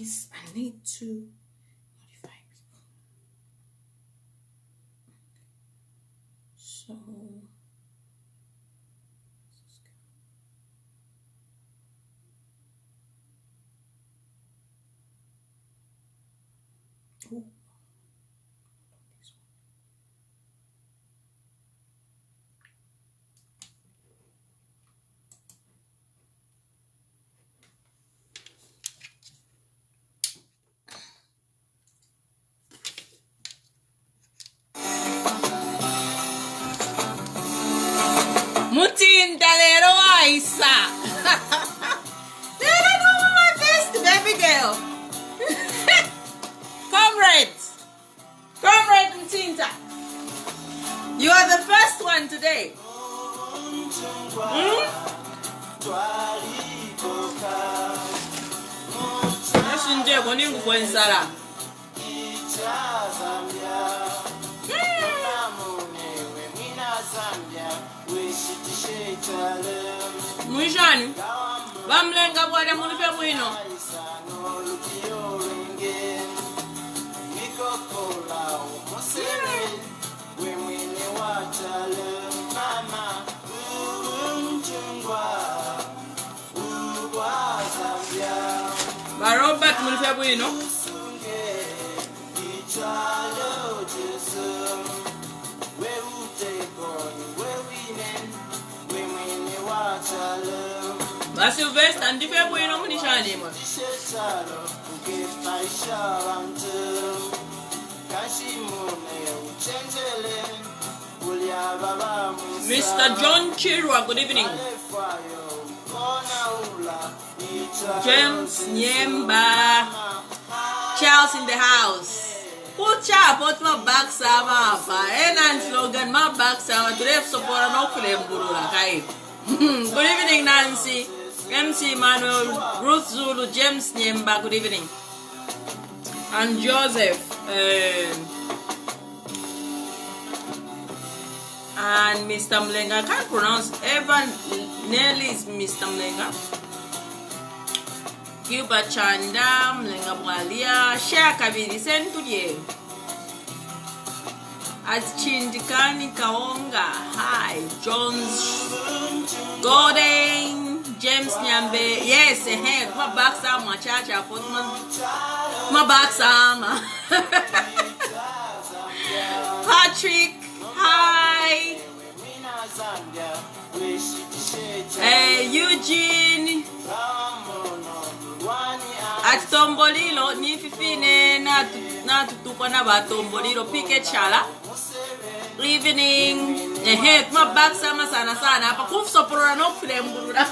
is I need to notify people. So oh. Mutinda lero aisa. They don't know my best, baby girl. Comrades, Comrade Mutinda, you are the first one today. Mujani, bamlenga bwada munife bwino. Barobat munife bwino. Sylvester and different way no money shiny. Mr. John Chirwa, good evening. James Nyemba, Charles in the house. Put chap out my back sama pa. And slogan my back sama to left support no flame burula kai. Good evening, Nancy. MC Manuel, Ruth Zulu, James Nyemba, good evening. And Joseph. And Mr. Mlenga. I can't pronounce Evan Nelly is Mr. Mlenga. Gilbert Chanda, Mlenga Mwalia, Shea Kabiri, Sentuye. At Chindikani Kaonga, hi, Jones Gordon. James Nyambe, yes, my back sama chacha potman, my back sama. Patrick, hi. Eugene. At Tombolilo, ni fifine na tutuko na ba Tombolilo pike chala. Evening. My back sama sana sana. Pa kuf sopora no flem burura.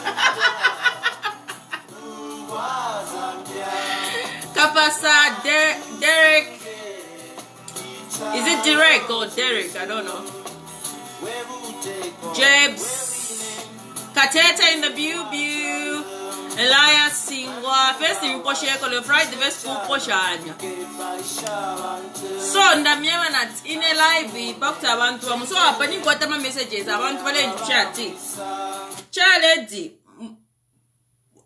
Kapasa Derek. Is it Derek or Derek? I don't know. Jebs. Kateta in the Bew. Elias Singwa. First in Posheko, the Friday, the best school Poshanya. So, ndamyewa na in a live, bakta abantu wa so apani kwata ma messages abantu wale in chat. Lady,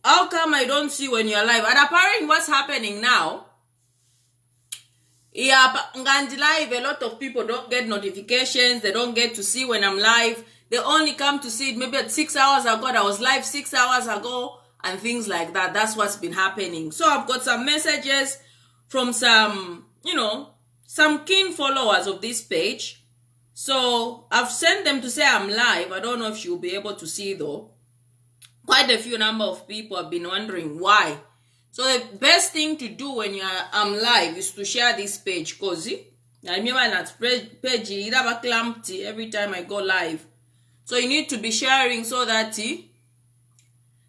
how come I don't see when you're live? And apparently what's happening now, yeah, ngandi live, a lot of people don't get notifications, they don't get to see when I'm live. They only come to see it maybe at 6 hours ago. I was live 6 hours ago and things like that. That's what's been happening. So I've got some messages from some, some keen followers of this page. So I've sent them to say I'm live. I don't know if you'll be able to see though. Quite a few number of people have been wondering why. So the best thing to do when I'm live is to share this page. Cause I remember that page every time I go live. So you need to be sharing so that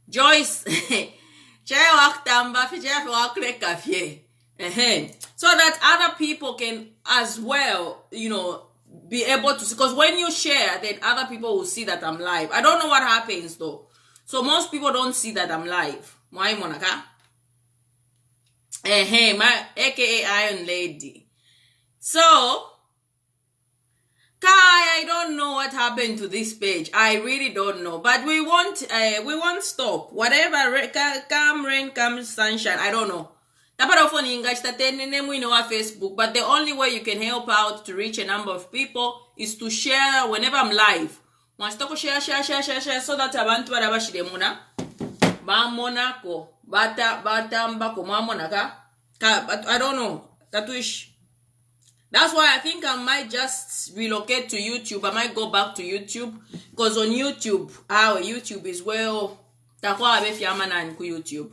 Joyce so that other people can as well, be able to see. Because when you share, then other people will see that I'm live. I don't know what happens though. So most people don't see that I'm live. Why, Monica? My aka Iron Lady. So, Kai, I don't know what happened to this page. I really don't know. But we won't stop. Whatever, come rain, come sunshine. I don't know. Tapara phone English tatene mwine wa Facebook, but the only way you can help out to reach a number of people is to share whenever I'm live. Mwastako share so that abantu barabashiremuna bamonako batambako mwamonaka. But I don't know. Katuish. That's why I think I might just relocate to YouTube. I might go back to YouTube because on YouTube, YouTube is well. Takwa abe fiamana ku YouTube.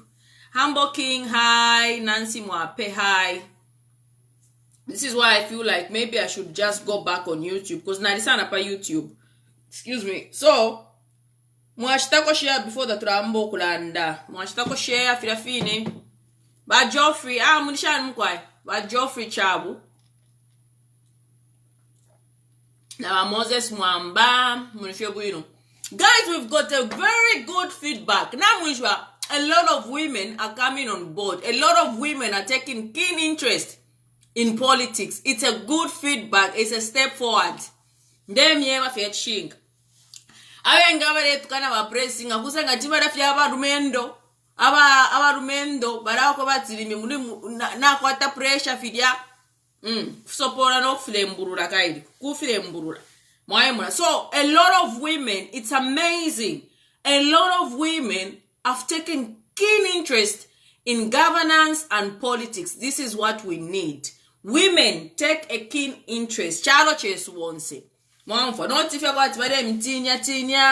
Humble King, hi. Nancy Mwape, hi. This is why I feel like maybe I should just go back on YouTube because Narisana pa YouTube. Excuse me. So, mwashitako share before the trambo kulanda. Mwashitako share firafine. Ba Geoffrey, munishani mkwai. Ba Geoffrey Chabu. Now Moses Mwamba, munifio. Guys, we've got a very good feedback. Now, a lot of women are coming on board. A lot of women are taking keen interest in politics. It's a good feedback. It's a step forward. Dem yema fetching. Awe ngabale tukana wa pressing. Akusanga tibada fya abarumendo. Abarumendo. Barako batirimi. Na kwata pressure fidya. Sopora no filemburura kaidi. Kufilemburura. So, a lot of women, it's amazing. A lot of women have taken keen interest in governance and politics. This is what we need. Women take a keen interest. Chalo ches wonse. Mwanfa, not if you got tinya,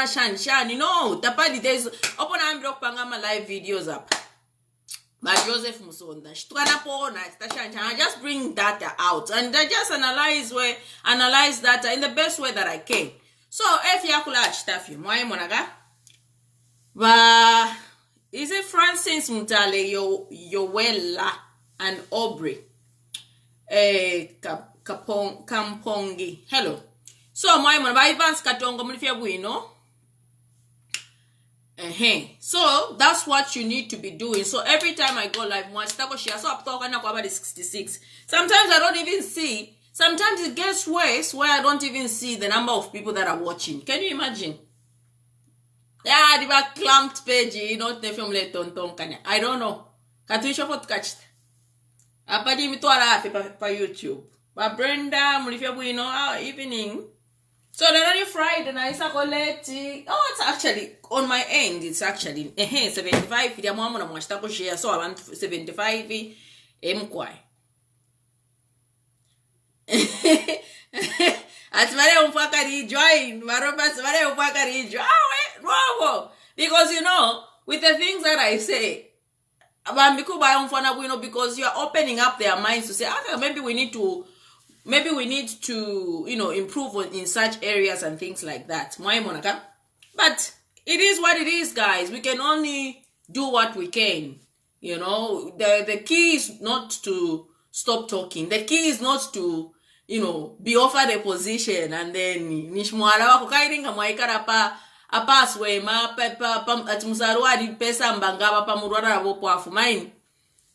shani. No, tapadi days. Open ambro pangama live videos up. By Joseph Musonda. I just bring data out and I just analyze data in the best way that I can. So, if you are stuff you, why monaga? Is it Francis Mutale, Yowella, and Aubrey? Kampongi. Hello. So, my monaga, Ivans Katongo Mulifia Buino. So that's what you need to be doing. So every time I go live, so I'm talking about the 66. Sometimes I don't even see. Sometimes it gets worse where I don't even see the number of people that are watching. Can you imagine? Yeah, the clamped page, not the film let tonton kanya. I don't know. Katuisha for catch. Apadi mitwala pa YouTube. But Brenda, Mulifia Buino, evening. So the only Friday and I collect. Oh, it's actually on my end. It's actually 75. The mama na share. So I want 75. Mkwai. Atmare umfakari join. Marobas mare umfakari join. Because with the things that I say, because you are opening up their minds to say, okay, maybe we need to improve in such areas and things like that. But it is what it is, guys. We can only do what we can. The key is not to stop talking. The key is not to, be offered a position and then nishmuara wako kairinga mwaikara pa apaswe ma atmusarwa di pesa mbangaba pa murwara wopo afumaini.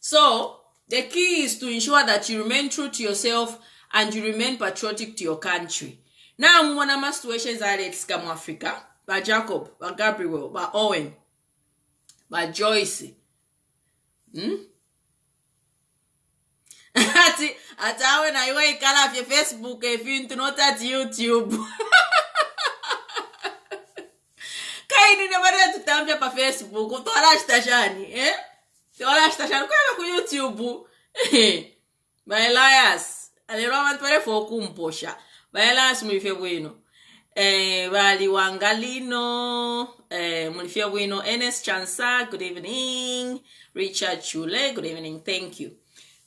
So the key is to ensure that you remain true to yourself and you remain patriotic to your country. Now, mwana situations are Kama Africa, by Jacob, by Gabriel, by Owen, by Joyce. Atawe na iwe ikala vya Facebook if you not at YouTube. Kaini nebare tutambia pa Facebook, utola stashani, Tola stashani kwa YouTube. By Elias. Aliroma twere fokumposha. Elias mulifia bueno. Bali Wangalino, mulifia bueno. Enes Chansa, good evening. Richard Chule, good evening. Thank you.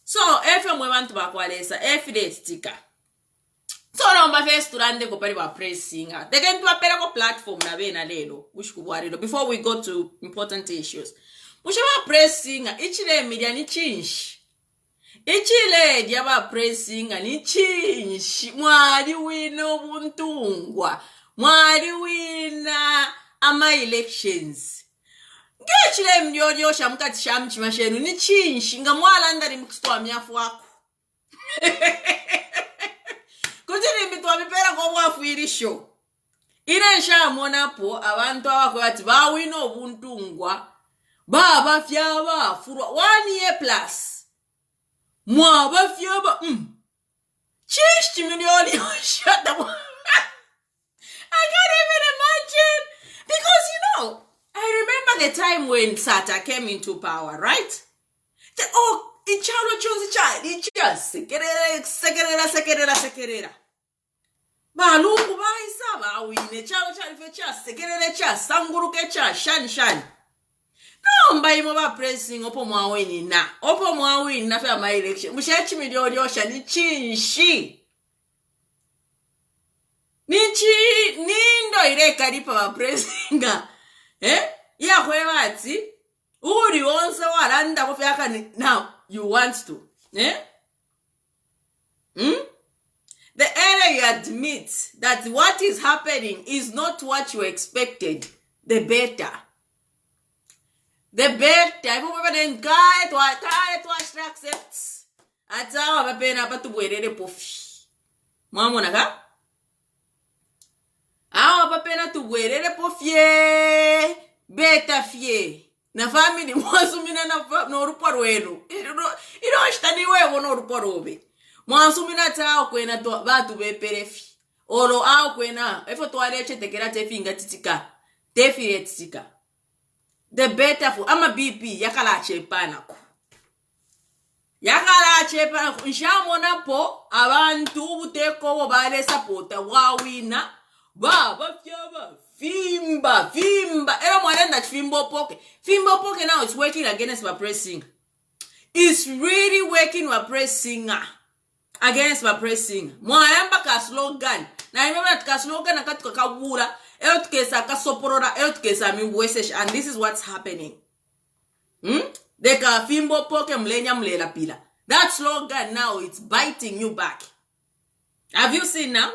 So, if you want to bakwalesa, if it's tika. So, number first turande ko pari ba pressing. They can do a pera platform na be na lelo. Before we go to important issues. Mushaba pressing ichile media ni change. Ichile diaba pressing ni change. Mwadi wino buntungwa. Mwadi wina ama elections. Ngechile mnyoyo shamkati shamchi mashenu ni change. Nga mwala ndari mkistwa myafu wako. Kutini mitwa mipera kwa wafu irisho. Inesha mwonapo abantu wako wati bawino buntungwa. Baba fyaba furwa 1 year plus. Moi, ba fiaba. Change million. Shut up. I can't even imagine. Because, I remember the time when Sata came into power, right? In Chalo chose child. It just sekerera. Balungu baisa ba wine Chalo child fecha sekerera cha sanguruke cha shan. No, mba ba pressing opo mwawini na. Opo mwawini na fe my election. Mushachi milioni osha ni chinshi. Nindo ile karipa wa presinga. Ya kwewati. Uri onse waranda kufyaka ni. Now, you want to. The earlier you admit that what is happening is not what you expected, the better. The better. If you then kaya to accept. Atawa mapena patu bwerere pofi. Mwamona ka? Awa papena tubwerere pofie beta fie na family mwasumina na urupa rwenu ino ashtani wewo no urupa robe mwasumina tao kwena batu beperefi olo ao kwena efo twaleche tekera tefinga titika tefire titika the better for ama BP yakala chepanako nshamona po abantu buteko bale supporta wawina Baba fiaba fimba. Ero mwarenda fimbo poke. Fimbo poke now it's working against my pressing. It's really working with pressing against my pressing. Mwaramba ka slogan. Na remember ka slogan na katuka kabura. Ero tukesa ka soporora. Ero tukesa miwese. And this is what's happening. Deka fimbo poke mlenya mlela pila. That slogan now it's biting you back. Have you seen now?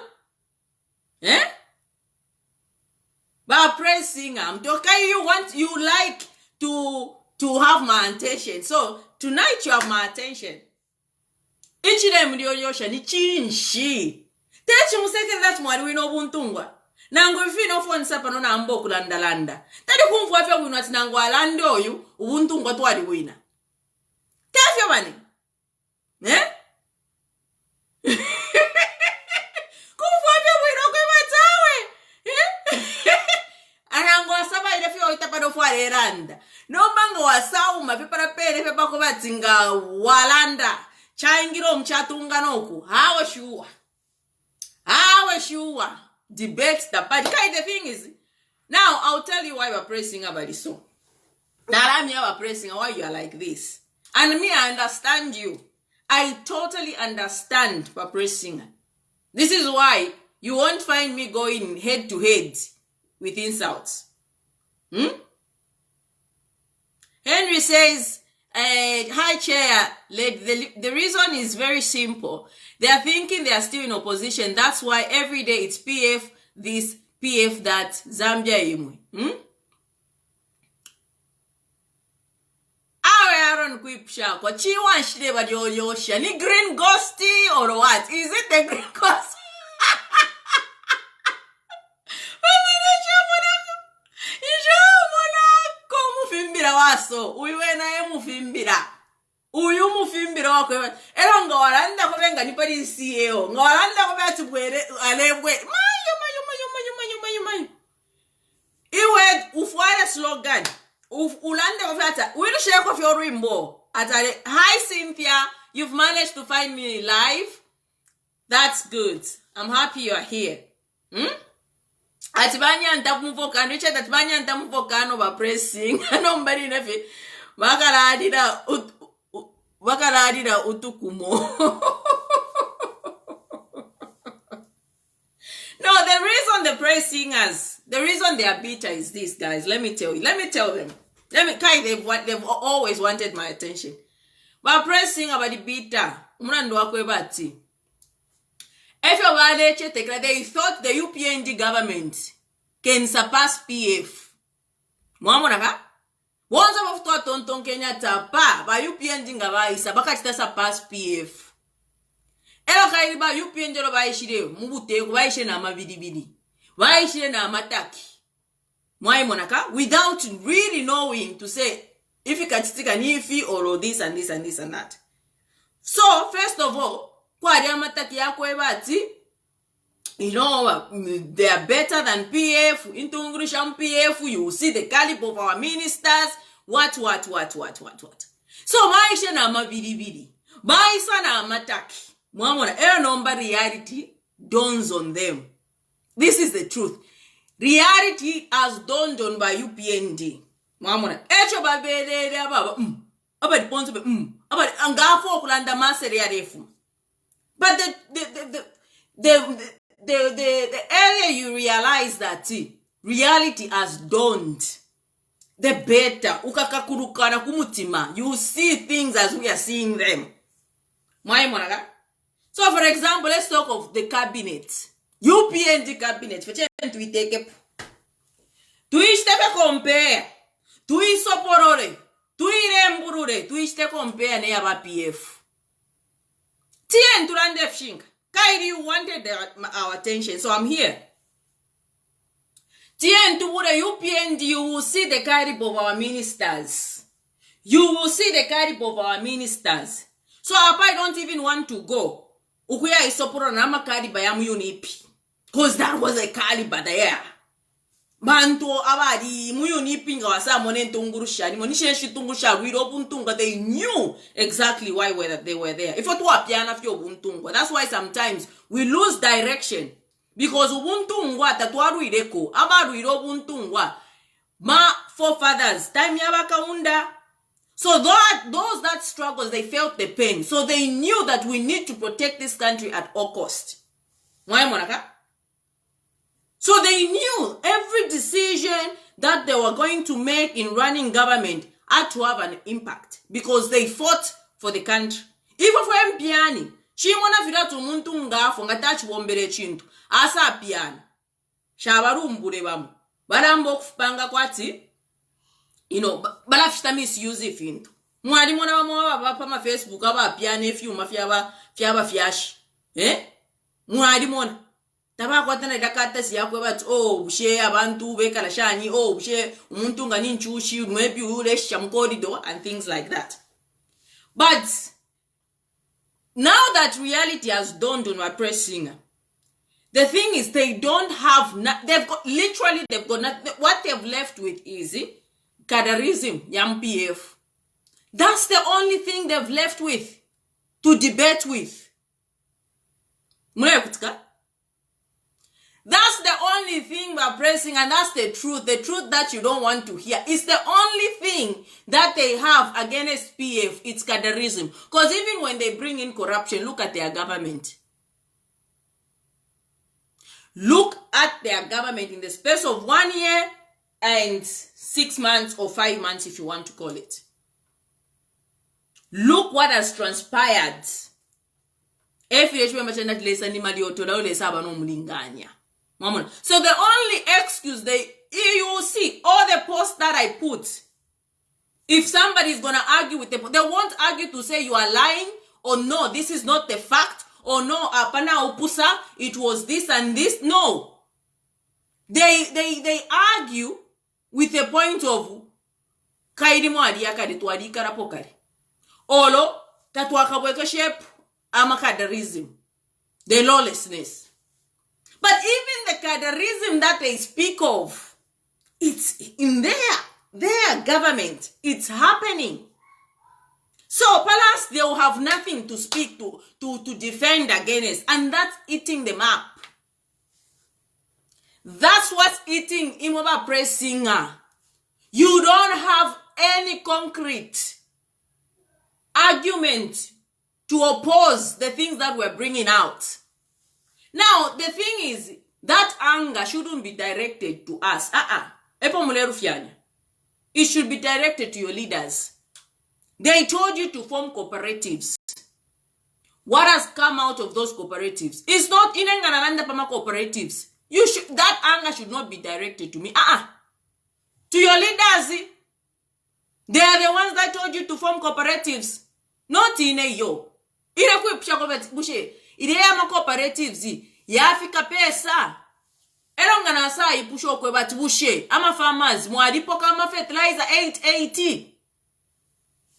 But pressing okay, you like to have my attention. So tonight you have my attention. Ichile mdionyosha ni chinshi. Techi museke that mwari wino buntungwa. Nango fino phone sapa no na mboku landa. Tadi kumfu afya wino ati nango alande oyu ubuntungwa twali wina. Tafya bani? Kumfu afya wino kwa matawe. Anango asaba ile fyo itapado fwale randa. No bango wasauma pepara pere pepako batinga walanda. Chaingiro mchatunga noku. How sure. Debate the party. The thing is, now I'll tell you why we're pressing about this song. Now I'm here pressing why you are like this. And me, I understand you. I totally understand for pressing. This is why you won't find me going head to head with insults. Henry says, hi chair, the reason is very simple. They are thinking they are still in opposition. That's why every day it's PF this, PF that, Zambia imwe. Aaron Quipsha, kwa chiwa nshideba yosha, ni green ghosty or what? Is it the green ghost? Waso uiwe na mufimbira uyu mufimbira wako ero ngawalanda ko benga nipari CEO ngawalanda ko batubwere alebwe mayo iwe ufware slogan ulanda ko fata wiru share ko fyo rimbo atale hi Cynthia, you've managed to find me live. That's good. I'm happy you are here. Atibanya ntakumvoka ndiche atibanya ntamvokano ba pressing nobody nefi bakaladira utukumo. No, the reason the praise singers, the reason they are bitter is this, guys. Let me tell them. They've always wanted my attention. But praise singer about the bitter. Murando akwebati. They thought the UPND government can surpass PF. Mwamonaka? Once of thought Tonton Kenya tapa, ba UPND ngabaisa, baka chita surpass PF. Elo kairiba UPND lo baishire, mubute, baishire na mabidibidi. Baishire na mataki. Mwamonaka? Without really knowing to say, if you can stick an iffy or this and this and this and that. So, first of all, kwari amataki yako ebati, you know, they are better than PF, into English and PF, you will see the caliber of our ministers, what. So, maisha na mabidi. Maisha na amataki. Mwamona, air number reality dawns on them. This is the truth. Reality has dawned on by UPND. Mwamona, echo babede ababa, abadi ponzo be, abadi angafo kulanda maseri ya refu. But the area you realize that reality has dawned, the better ukakakurukana kumutima, you see things as we are seeing them. So for example, let's talk of the cabinet, UPND cabinet. Tuishte compare, tuisoporore, tuiremburure, tuishte compare ne aba PF. Tien turande fshinga. Kairi, you wanted our attention, so I'm here. Tien to the UPND, you will see the caliber of our ministers. You will see the caliber of our ministers. So I don't even want to go. Ukuya isoporo nama caliber ya muyunipi. Because that was a caliber there. Banto abadi muyunipi nga wasa mone ntungurusha. Ni monishe shitungurusha wiro buntunga. They knew exactly why they were there. If it were piana fyo buntunga. That's why sometimes we lose direction. Because ubuntungwa tatuaru ireko. Abaru iro buntungwa. Ma forefathers. Time yabaka unda. So those that struggles, they felt the pain. So they knew that we need to protect this country at all cost. Why, Monaka? So they knew every decision that they were going to make in running government had to have an impact. Because they fought for the country. Even for MPUND'S, Shimona Filatu Muntunga Fongatachi Wombere Chintu. Asa piano. Shabarumbure bamu. Barambo kufpanga kwati. You know, balafita misuse ifintu. Mwari mwana wa mwa bapa ma Facebook aba piano ifyuma fyaba fyashi. Mwari mwana. Taba kwatana dakata siyakwe bati bushe abantu bekala shani bushe umuntu ngani nchushi maybe ulesha mkorido and things like that. But now that reality has dawned on my press singer, the thing is they don't have they've got nothing. What they've left with is Cadarism, MPF. That's the only thing they've left with to debate with. That's the only thing we're pressing, and that's the truth that you don't want to hear. It's the only thing that they have against PF. It's Cadarism. Because even when they bring in corruption, look at their government. Look at their government in the space of 1 year and 6 months or 5 months, if you want to call it. Look what has transpired. So the only excuse you will see all the posts that I put. If somebody is going to argue with them, they won't argue to say you are lying, or no, this is not the fact, or no, apana upusa, it was this and this. No. They argue with a point of kaidimo adiaka de tuadika rapokari. Olo tatuakabweka shape amakadarism. The lawlessness. But even the cadarism that they speak of, it's in their government. It's happening. So Palace, they will have nothing to speak to defend against. And that's eating them up. That's what's eating Imoba Press Singer. You don't have any concrete argument to oppose the things that we're bringing out. Now, the thing is, that anger shouldn't be directed to us. It should be directed to your leaders. They told you to form cooperatives. What has come out of those cooperatives? It's not in Pama cooperatives. That anger should not be directed to me. To your leaders. They are the ones that told you to form cooperatives. Not in a yo. Idea cooperatives yafika pesa elonga na saa ipusho kwe bati bushe ama farmers mwadipoka ama fertilizer 880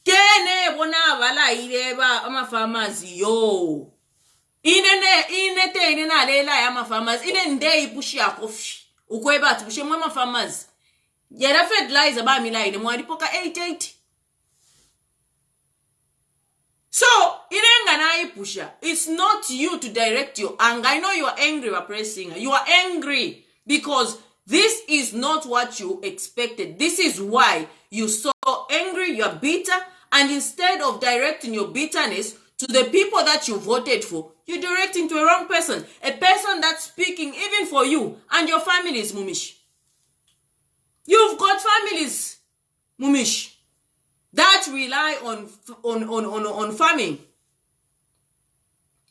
Kene bona bala ireba ama farmers yo. Inete na lela ya ama farmers. Ine nde ipushi ya kofi. Ukweba ati pushe mwa farmers. Yera fed lies about me line mwari poka 88. So, pusha. It's not you to direct your anger. I know you are angry, pressing. You are angry because this is not what you expected. This is why you're so angry, you're bitter, and instead of directing your bitterness to the people that you voted for, you're directing to a wrong person. A person that's speaking even for you and your families, Mumish. You've got families, Mumish, that rely on farming.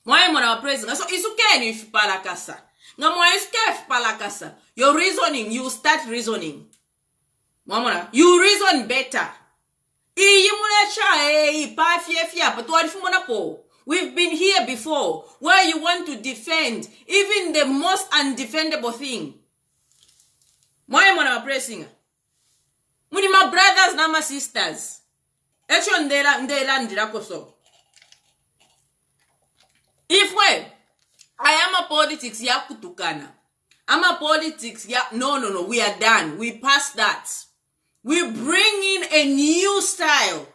Why am I praising? So it's okay if palakasa. Now if palakasa, your reasoning, you start reasoning. You reason better. We've been here before, where you want to defend even the most undefendable thing. Why am I pressing? Muni my brothers na my sisters. If I am a politics ya kutukana. I'm a politics ya no, we are done. We passed that. We bring in a new style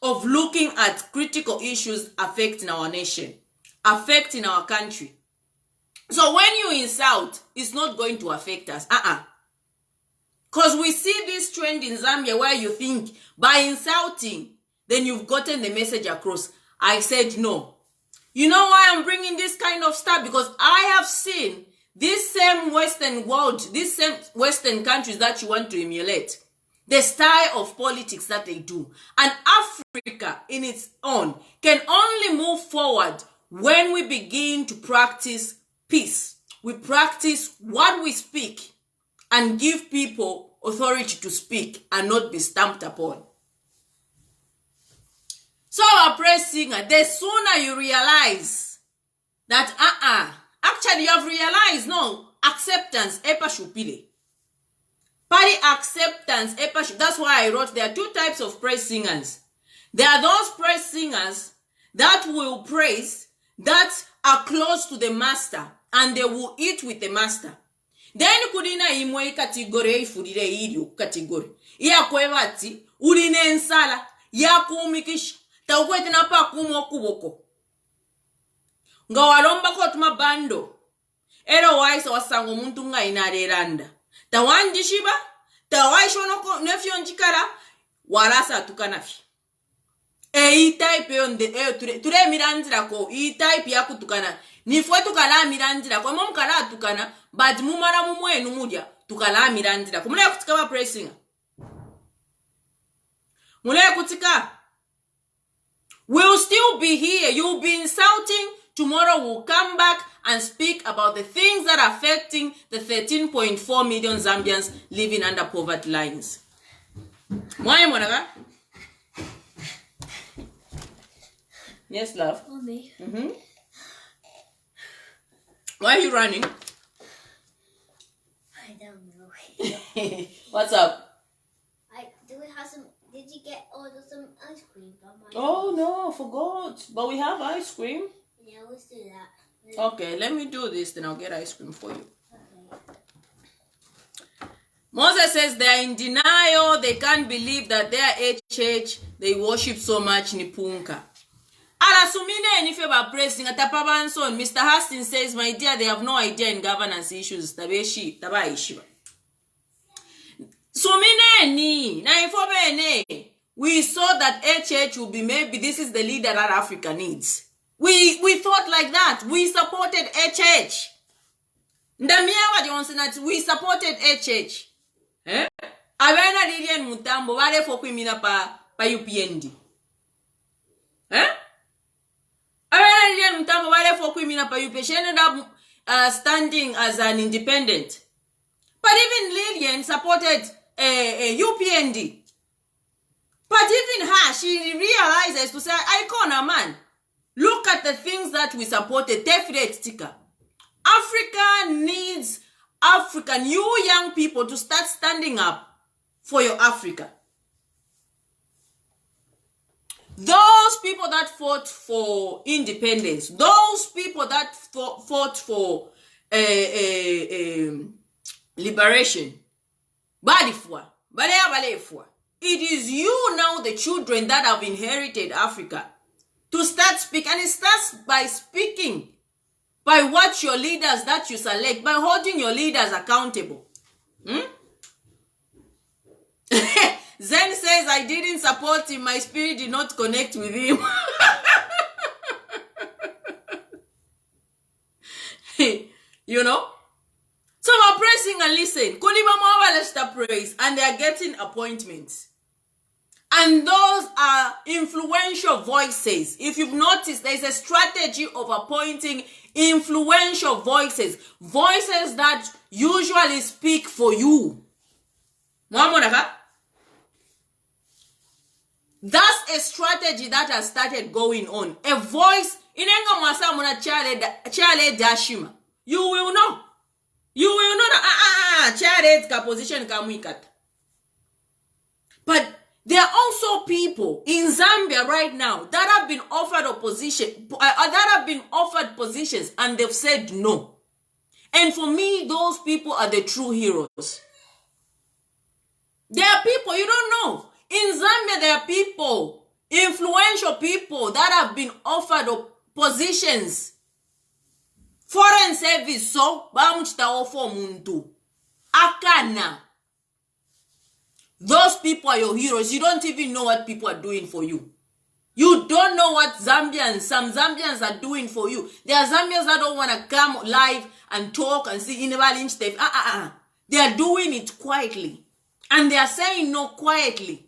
of looking at critical issues affecting our nation, affecting our country. So when you insult, it's not going to affect us. Because we see this trend in Zambia where you think by insulting, then you've gotten the message across. I said no. You know why I'm bringing this kind of stuff? Because I have seen this same Western world, these same Western countries that you want to emulate, the style of politics that they do. And Africa in its own can only move forward when we begin to practice peace. We practice what we speak and give people authority to speak and not be stamped upon. So our praise singer, the sooner you realize that actually you have realized no acceptance epa shupile. Party acceptance epa. That's why I wrote there are two types of praise singers. There are those praise singers that will praise that are close to the master and they will eat with the master. Then kudina imwe category ifudire idio category. Iya kwevati uline nsala ya kumikisha taukwete na pa kumo kuboko. Nga walomba ko tuma bando. Ero waisa wasango muntu nga inareranda. Tawanji shiba, tawaisho no nefyo njikara warasa tukanafi. I type on the ture miranzira ko I type ya kutukana. Ni fwe tukala miranzira ko mom kala tukana but mumara mumwenu mudya tukala miranzira ko mule kutika ba pressing. Mule kutika. We'll still be here. You'll be insulting. Tomorrow we'll come back and speak about the things that are affecting the 13.4 million Zambians living under poverty lines. Why, Monaga? Yes, love. Mommy. Why are you running? I don't know. What's up? Did you get order some ice cream from my Oh no, I forgot. But we have ice cream. Yeah, let's do that. Okay, let me do this, then I'll get ice cream for you. Okay. Moses says they're in denial. They can't believe that their church, they worship so much Nipunka. Alasumine ni feba praising atapabanson. Mr. Hastings says, my dear, they have no idea in governance issues. Tabeshi, tabaishiba. Sumine ni na infobene. We saw that HH will be maybe this is the leader that Africa needs. We thought like that. We supported HH. Ndamiawa Johnson that we supported HH. Eh? Abena Lilian Mutambo wale fokwimina pa UPND. Eh? Abena Lilian Mutambo wale fokwimina pa UPND. She ended up standing as an independent. But even Lillian supported UPND. But even her, she realizes to say, Icona man, look at the things that we supported. Africa needs African, you young people to start standing up for your Africa. Those people that fought for independence, those people that fought for liberation, it is you now, the children that have inherited Africa, to start speaking. And it starts by speaking, by what your leaders that you select, by holding your leaders accountable. Zen says, I didn't support him. My spirit did not connect with him. You know? So we're pressing and listen. Praise, and they are getting appointments. And those are influential voices. If you've noticed, there's a strategy of appointing influential voices. Voices that usually speak for you. That's a strategy that has started going on. A voice, you will know. You will know that position. But there are also people in Zambia right now that have been offered positions and they've said no. And for me, those people are the true heroes. There are people you don't know. In Zambia, there are people, influential people that have been offered positions. Foreign service, so, akana. Those people are your heroes. You don't even know what people are doing for you. You don't know what some Zambians are doing for you. There are Zambians that don't want to come live and talk and see in stuff. They are doing it quietly. And they are saying no quietly.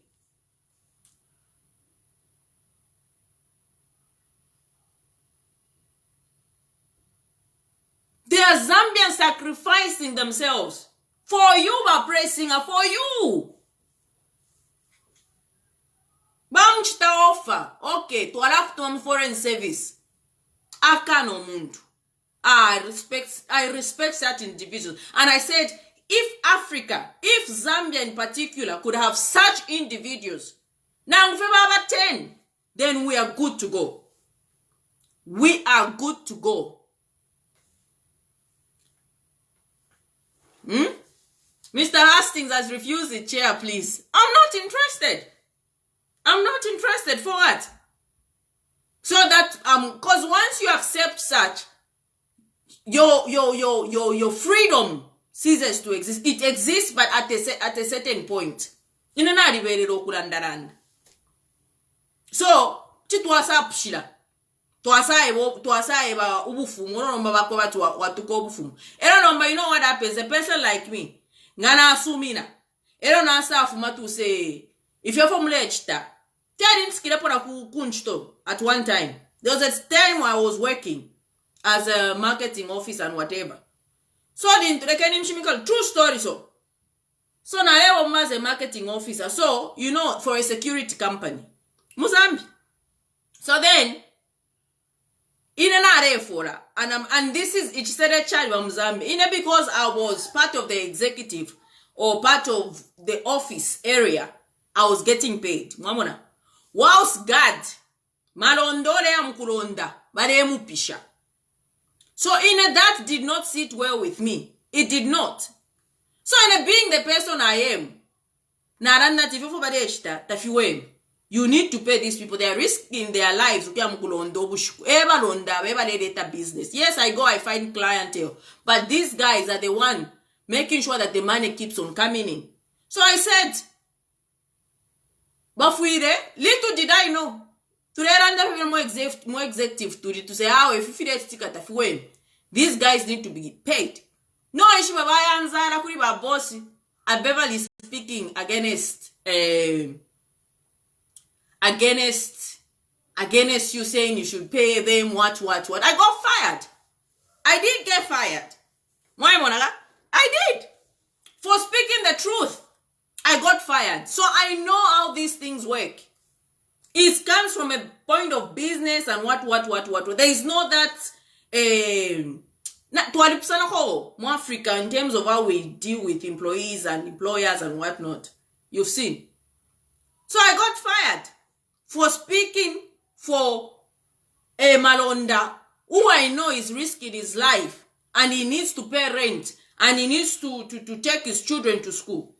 There are Zambians sacrificing themselves for you, by pressing for you. Bamchita offer. Okay, to allow foreign service. Akano mundu. I respect certain individuals. And I said, if Africa, if Zambia in particular could have such individuals, now November 10, then we are good to go. We are good to go. Mr. Hastings has refused the chair, please. I'm not interested. I'm not interested. For what? So that because once you accept such, your freedom ceases to exist. It exists, but at a certain point. So pshila. Twasaeba ubufumu nomba bakoba watuko ubufumu. Era nomba, you know what happens? A person like me, ngana asumina. Era na asafuma to say, if you're from Lechta, I didn't skip kunchto at one time. There was a time where I was working as a marketing officer and whatever. So I didn't reckon true story so. So now I was a marketing officer. So, you know, for a security company. Mozambique. So then, in an area for her, and this is it said a child from Zambia. Because I was part of the executive or part of the office area, I was getting paid. Mamona. Whilst God, malondole amkulonda, baremu pisha. So that did not sit well with me. It did not. So being the person I am, naranda tifo badeshta tafiwem. You need to pay these people. They are risking their lives. Business. Yes, I go, I find clientele. But these guys are the one making sure that the money keeps on coming in. So I said, Bafuire, little did I know. To more executive to say, how if you did when these guys need to be paid. No, I should have boss at Beverly speaking against you saying you should pay them what. I got fired. I did get fired. I did. For speaking the truth. I got fired. So I know how these things work. It comes from a point of business and what. There is no that more Africa in terms of how we deal with employees and employers and whatnot. You've seen. So I got fired for speaking for a Malonda who I know is risking his life and he needs to pay rent and he needs to take his children to school.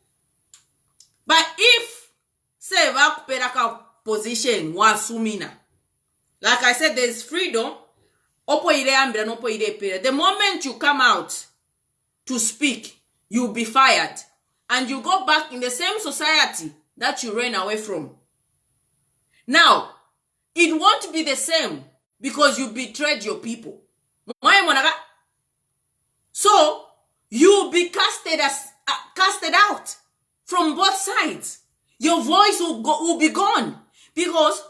But if say vakupelaka position wasumina, like I said, there's freedom. The moment you come out to speak, you'll be fired. And you go back in the same society that you ran away from. Now, it won't be the same because you betrayed your people. So, you'll be casted out from both sides. Your voice will be gone. Because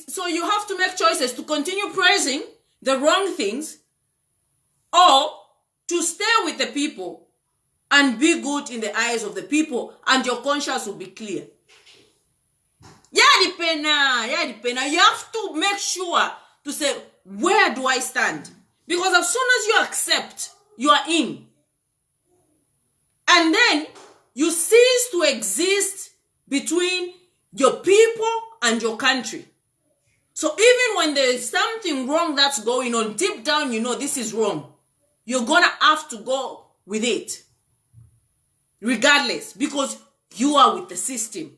so you have to make choices to continue praising the wrong things or to stay with the people and be good in the eyes of the people, and your conscience will be clear. You have to make sure to say, where do I stand? Because as soon as you accept, you are in. And then you cease to exist between your people and your country. So even when there is something wrong that's going on, deep down you know this is wrong. You're gonna have to go with it. Regardless, because you are with the system.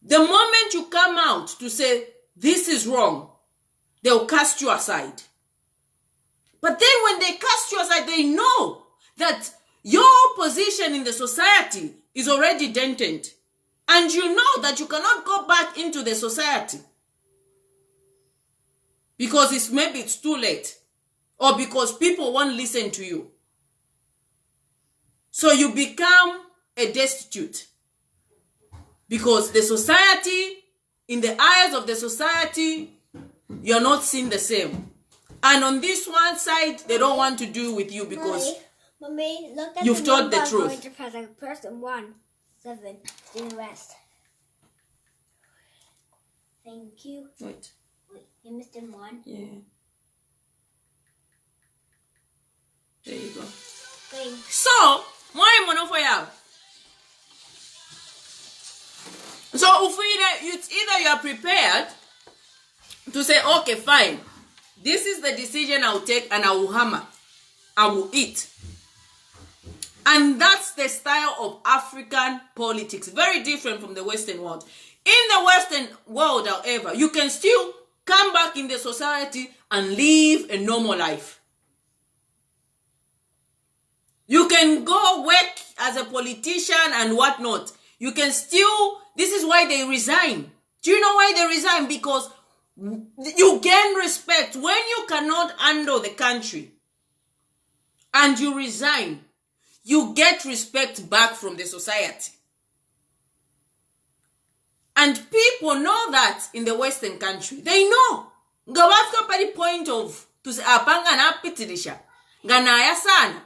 The moment you come out to say, this is wrong, they'll cast you aside. But then when they cast you aside, they know that your position in the society is already dented. And you know that you cannot go back into the society. Because maybe it's too late. Or because people won't listen to you. So you become a destitute. Because the society, in the eyes of the society, you're not seen the same. And on this one side, they don't want to do with you because Mommy, look at you've told the truth. Person 1, 7, do the rest. Thank you. Wait, you missed one. Yeah. There you go. Thanks. So, it's either you are prepared to say, okay, fine, this is the decision I'll take and I will hammer. I will eat. And that's the style of African politics. Very different from the Western world. In the Western world, however, you can still come back in the society and live a normal life. You can go work as a politician and whatnot. You can still, this is why they resign. Do you know why they resign? Because you gain respect. When you cannot handle the country and you resign, you get respect back from the society. And people know that in the Western country. They know. Ngawafika pali point of to say apanga na pitirisha. Ganaya sana.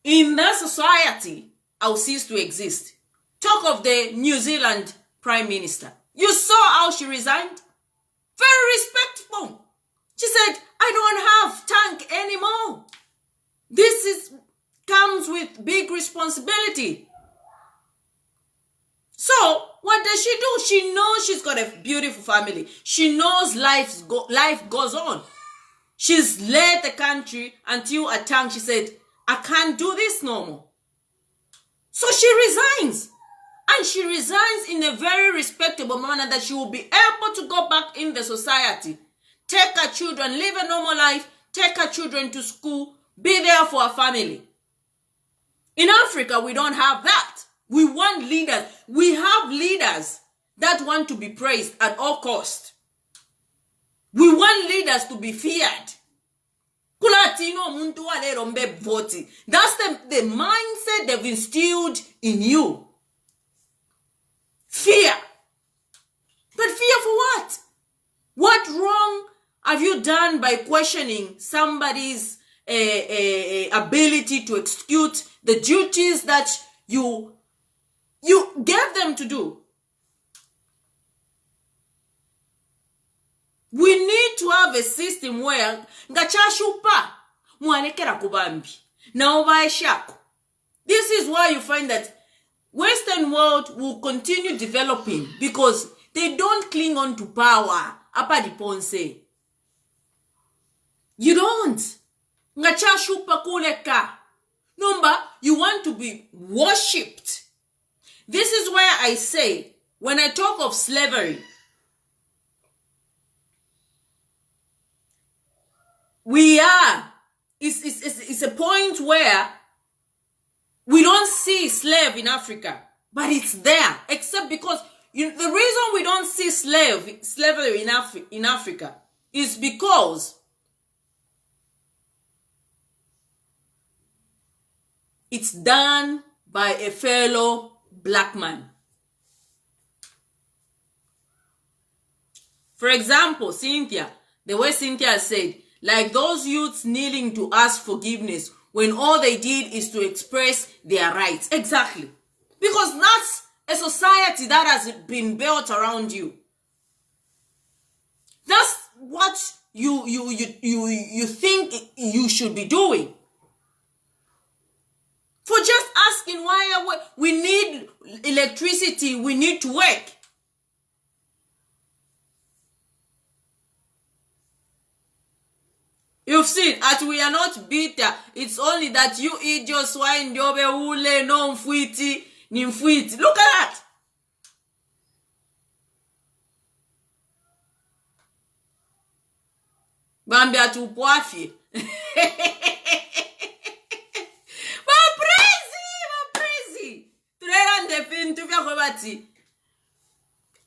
In that society, I'll cease to exist. Talk of the New Zealand Prime Minister. You saw how she resigned? Very respectful. She said, I don't have tank anymore. This comes with big responsibility. So, what does she do? She knows she's got a beautiful family. She knows life goes on. She's led the country until a time she said, I can't do this no more. So she resigns. And she resigns in a very respectable manner that she will be able to go back in the society. Take her children, live a normal life, take her children to school, be there for her family. In Africa, we don't have that. We want leaders. We have leaders that want to be praised at all costs. We want leaders to be feared. That's the mindset they've instilled in you. Fear. But fear for what? What wrong have you done by questioning somebody's ability to execute the duties that you gave them to do? We need to have a system where ngachashupa mualekera kubambi na obaeshako. This is why you find that Western world will continue developing because they don't cling on to power. Apa di ponse. You don't. Ngacha shupa kuleka. Number, you want to be worshipped. This is why I say, when I talk of slavery, it's a point where we don't see slave in Africa, but it's there, except because the reason we don't see slavery in Africa is because it's done by a fellow black man. For example, Cynthia, the way Cynthia said, like those youths kneeling to ask forgiveness when all they did is to express their rights. Exactly. Because that's a society that has been built around you. That's what you think you should be doing. For just asking why we need electricity, we need to work. You've seen, as we are not bitter, it's only that you eat your swine, no mfuiti, ni mfuiti. Look at that. Bambia tu poafi.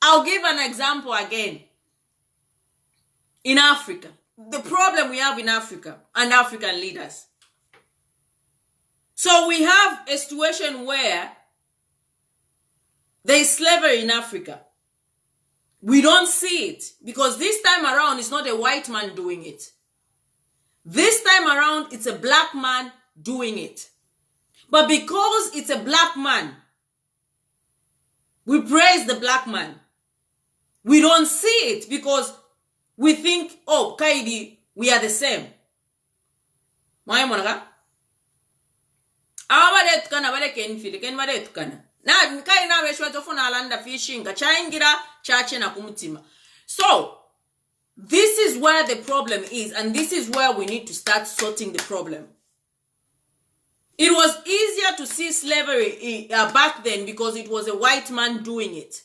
I'll give an example again. In Africa, the problem we have in Africa and African leaders. So we have a situation where there is slavery in Africa. We don't see it because this time around it's not a white man doing it. This time around it's a black man doing it. But because it's a black man, we praise the black man. We don't see it because we think, oh, Kaidi, we are the same. Why monaga? Awale tukana wale kenfili ken wale tukana. Na kai na weshwa tofuna alanda fishing chaingira chache na kumutima. So this is where the problem is, and this is where we need to start sorting the problem. It was easier to see slavery back then because it was a white man doing it.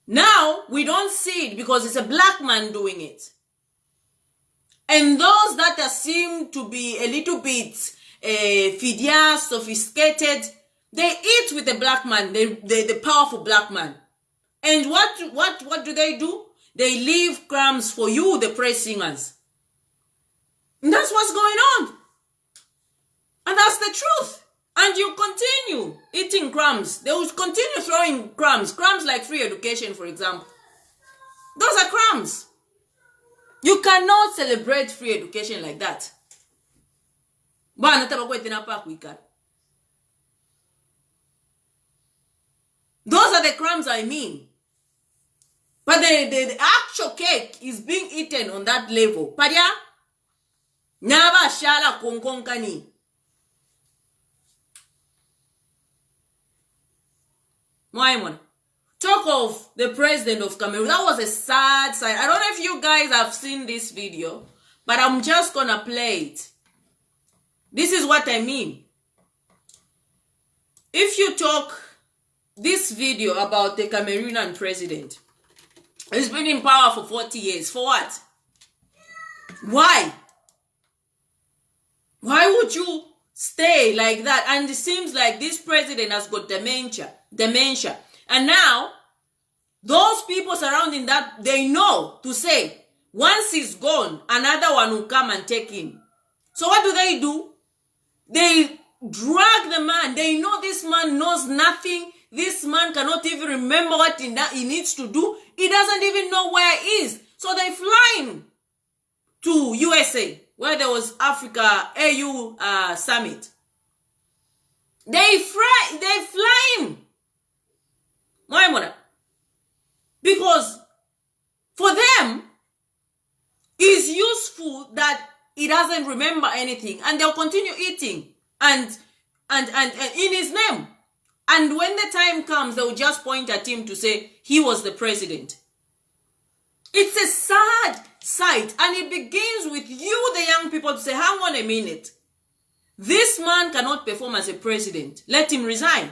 Now, we don't see it because it's a black man doing it. And those that seem to be a little bit fidia, sophisticated, they eat with the black man, the powerful black man. And what do? They leave crumbs for you, the praise singers. And that's what's going on. And that's the truth. And you continue eating crumbs. They will continue throwing crumbs. Crumbs like free education, for example. Those are crumbs. You cannot celebrate free education like that. Those are the crumbs I mean. But the actual cake is being eaten on that level. Padia? Naba shala konkonkani. Moimon, talk of the president of Cameroon. That was a sad sight. I don't know if you guys have seen this video, but I'm just gonna play it. This is what I mean. If you talk this video about the Cameroonian president, he's been in power for 40 years. For what? Why? Why would you stay like that? And it seems like this president has got dementia. And now, those people surrounding that, they know to say, once he's gone, another one will come and take him. So what do? They drag the man. They know this man knows nothing. This man cannot even remember what he needs to do. He doesn't even know where he is. So they fly him to USA, where there was Africa AU summit. They fly him. Because for them, it's useful that he doesn't remember anything, and they'll continue eating and in his name. And when the time comes, they will just point at him to say he was the president. It's a sad sight. And it begins with you, the young people, to say, hang on a minute. This man cannot perform as a president. Let him resign.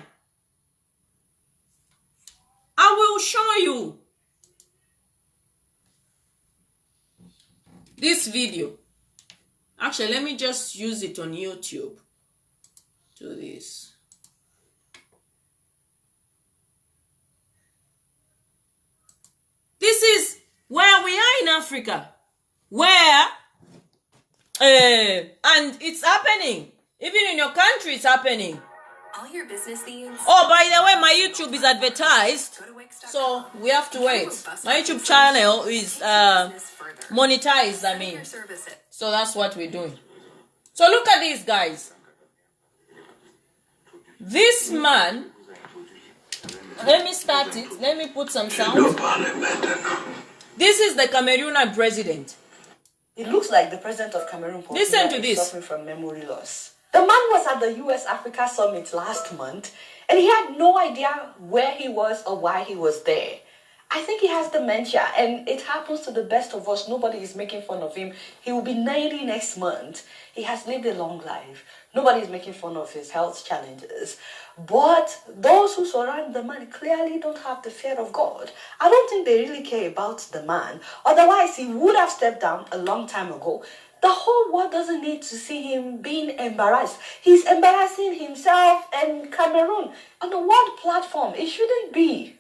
I will show you this video. Actually, let me just use it on YouTube. Do this. This is where we are in Africa. Where, and it's happening. Even in your country, it's happening. All your business needs. Oh, by the way, my YouTube is advertised, so we have to wait. My YouTube channel is monetized, I mean. So that's what we're doing. So look at these guys. This man, let me start it. Let me put some sound. This is the Cameroonian president. It looks like the president of Cameroon. Listen to this. Suffering from memory loss. The man was at the US Africa Summit last month, and he had no idea where he was or why he was there. I think he has dementia, and it happens to the best of us. Nobody is making fun of him. He will be 90 next month. He has lived a long life. Nobody is making fun of his health challenges. But those who surround the man clearly don't have the fear of God. I don't think they really care about the man. Otherwise, he would have stepped down a long time ago. The whole world doesn't need to see him being embarrassed. He's embarrassing himself and Cameroon on a world platform. It shouldn't be.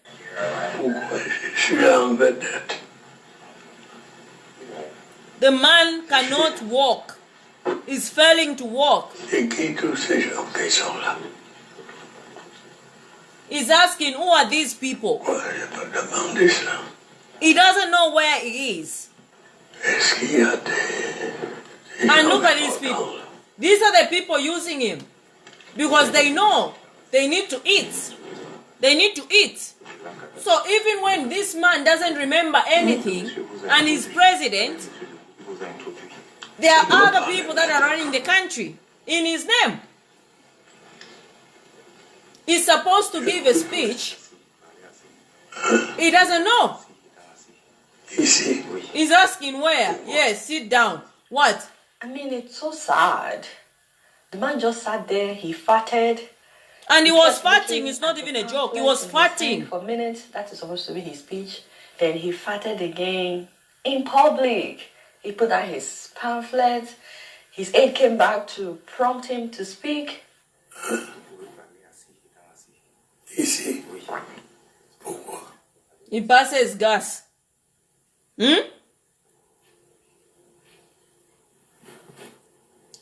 The man cannot walk. He's failing to walk. He's asking, who are these people? He doesn't know where he is. And look at these people. These are the people using him. Because they know they need to eat. They need to eat. So even when this man doesn't remember anything and he's president, there are other people that are running the country in his name. He's supposed to give a speech. He doesn't know. He's asking where? Yes, sit down. What? I mean, it's so sad. The man just sat there, he farted. And he was farting. It's not even a joke. He was farting. For minutes, that is supposed to be his speech. Then he farted again in public. He put out his pamphlet. His aide came back to prompt him to speak. He passes gas.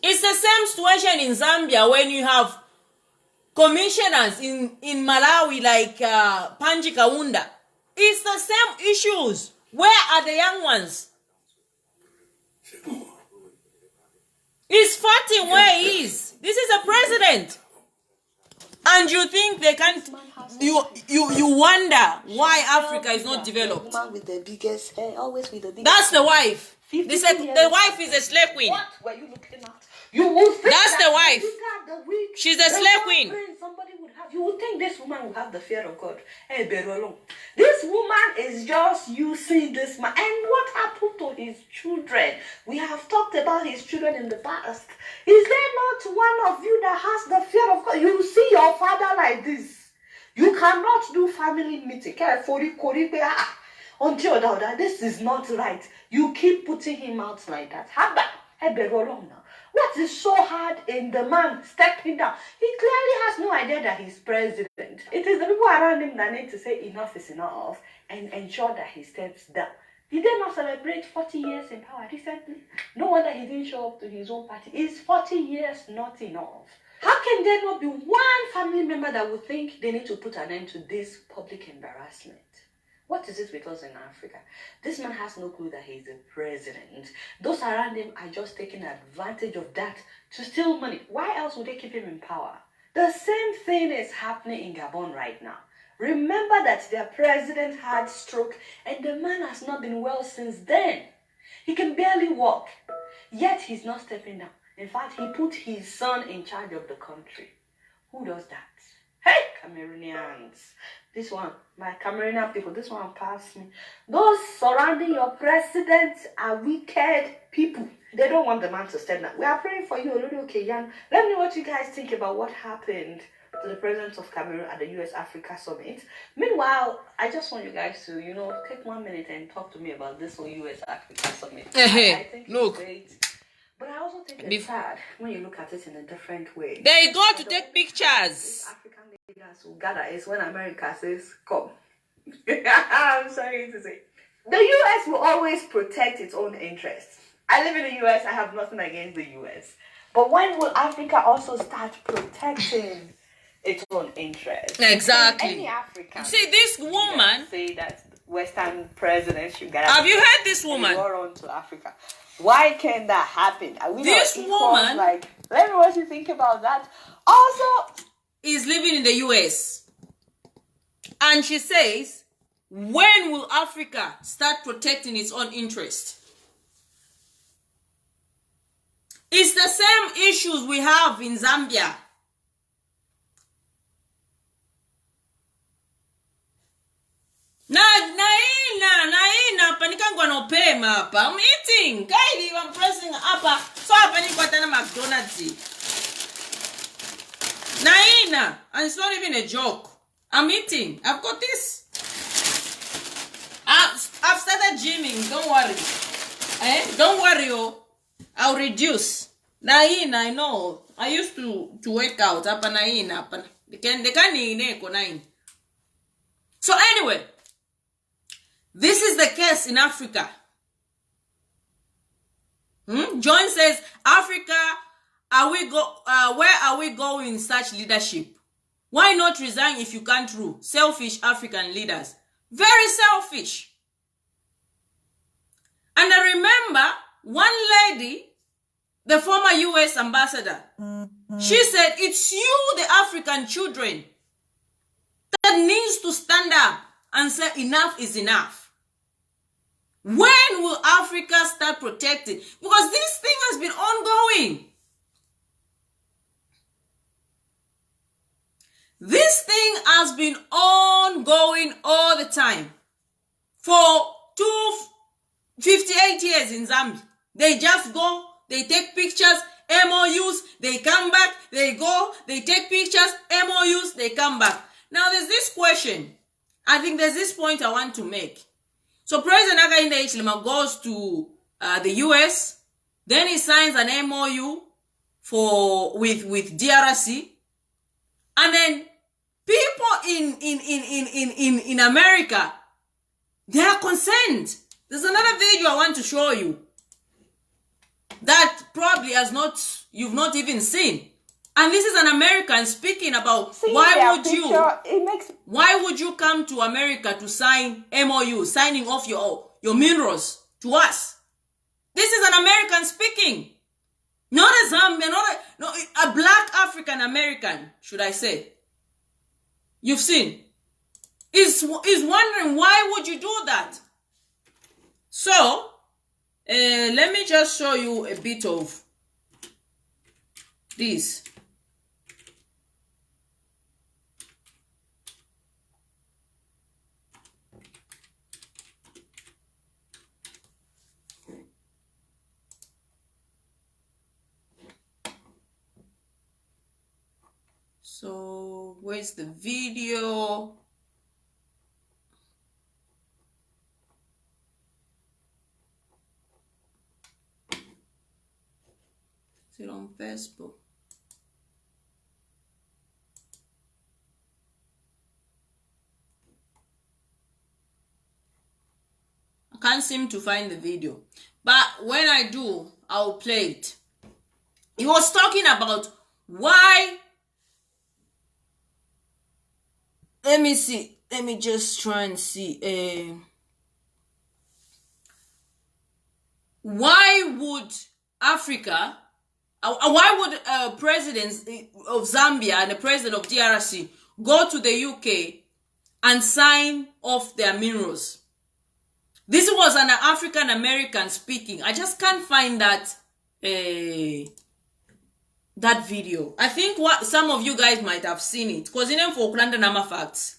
It's the same situation in Zambia when you have commissioners in Malawi like Panji Kaunda. It's the same issues. Where are the young ones? He's fighting where he is. This is a president. And you think they can't... You wonder why Africa is not developed. With the biggest hair, always with the biggest. That's the wife. They said the wife is a slave queen. What were you looking at? You will think that's the wife. The She's a slave queen. Somebody would have. You would think this woman would have the fear of God. Hey, Berolong. This woman is just using this man. And what happened to his children? We have talked about his children in the past. Is there not one of you that has the fear of God? You see your father like this. You cannot do family meeting. Until that, this is not right. You keep putting him out like that. What is so hard in the man stepping down? He clearly has no idea that he's president. It is the people around him that need to say enough is enough and ensure that he steps down. Did they not celebrate 40 years in power recently? No wonder he didn't show up to his own party. Is 40 years not enough? How can there not be one family member that would think they need to put an end to this public embarrassment? What is it with us in Africa? This man has no clue that he's the president. Those around him are just taking advantage of that to steal money. Why else would they keep him in power? The same thing is happening in Gabon right now. Remember that their president had stroke and the man has not been well since then. He can barely walk, yet he's not stepping down. In fact, he put his son in charge of the country. Who does that? Hey, Cameroonians. This one, my Cameroonian people, this one passed me. Those surrounding your president are wicked people. They don't want the man to stand up. We are praying for you, okay, Jan. Let me know what you guys think about what happened to the president of Cameroon at the US Africa Summit. Meanwhile, I just want you guys to, take 1 minute and talk to me about this whole US Africa Summit. I think it's great. But I also think it's sad when you look at it in a different way. They go to take pictures. African leaders who gather is when America says, come. I'm sorry to say. The US will always protect its own interests. I live in the US. I have nothing against the US. But when will Africa also start protecting its own interests? Exactly. Any African. See, this woman say that Western presidents should gather. Have you heard this woman? Go on to Africa. Why can't that happen? Are we this not equals? Woman, let me know what you think about that. Also, is living in the US, and she says, when will Africa start protecting its own interest? It's the same issues we have in Zambia. Na panikangwa no pay mapa. I'm eating. Kaili, I'm pressing up. So panikwa na McDonald's. Naina, and it's not even a joke. I'm eating. I've got this. I've started gymming. Don't worry. Don't worry, oh. I'll reduce. Naina, I know. I used to work out. They can. So anyway, this is the case in Africa. John says, Africa, where are we going in such leadership? Why not resign if you can't rule? Selfish African leaders. Very selfish. And I remember one lady, the former US ambassador, she said, it's you, the African children, that needs to stand up and say enough is enough. When will Africa start protecting? Because this thing has been ongoing. This thing has been ongoing all the time. For 58 years in Zambia. They just go, they take pictures, MOUs, they come back, they go, they take pictures, MOUs, they come back. Now there's this question. I think there's this point I want to make. So President Hakainde Hichilema goes to the US, then he signs an MOU with DRC, and then people in America, they are concerned. There's another video I want to show you that probably you've not even seen. And this is an American speaking about why would you come to America to sign MOU, signing off your minerals to us? This is an American speaking. Not a Zambian, a black African American, should I say. You've seen. Is wondering why would you do that? So, let me just show you a bit of this. So, where's the video? Is it on Facebook? I can't seem to find the video. But when I do, I'll play it. He was talking about why. Let me see. Let me just try and see. Why would Africa, why would presidents of Zambia and the president of DRC go to the UK and sign off their minerals? This was an African American speaking. I just can't find that that video. I think what some of you guys might have seen it. Because in for Oklanda Nama facts.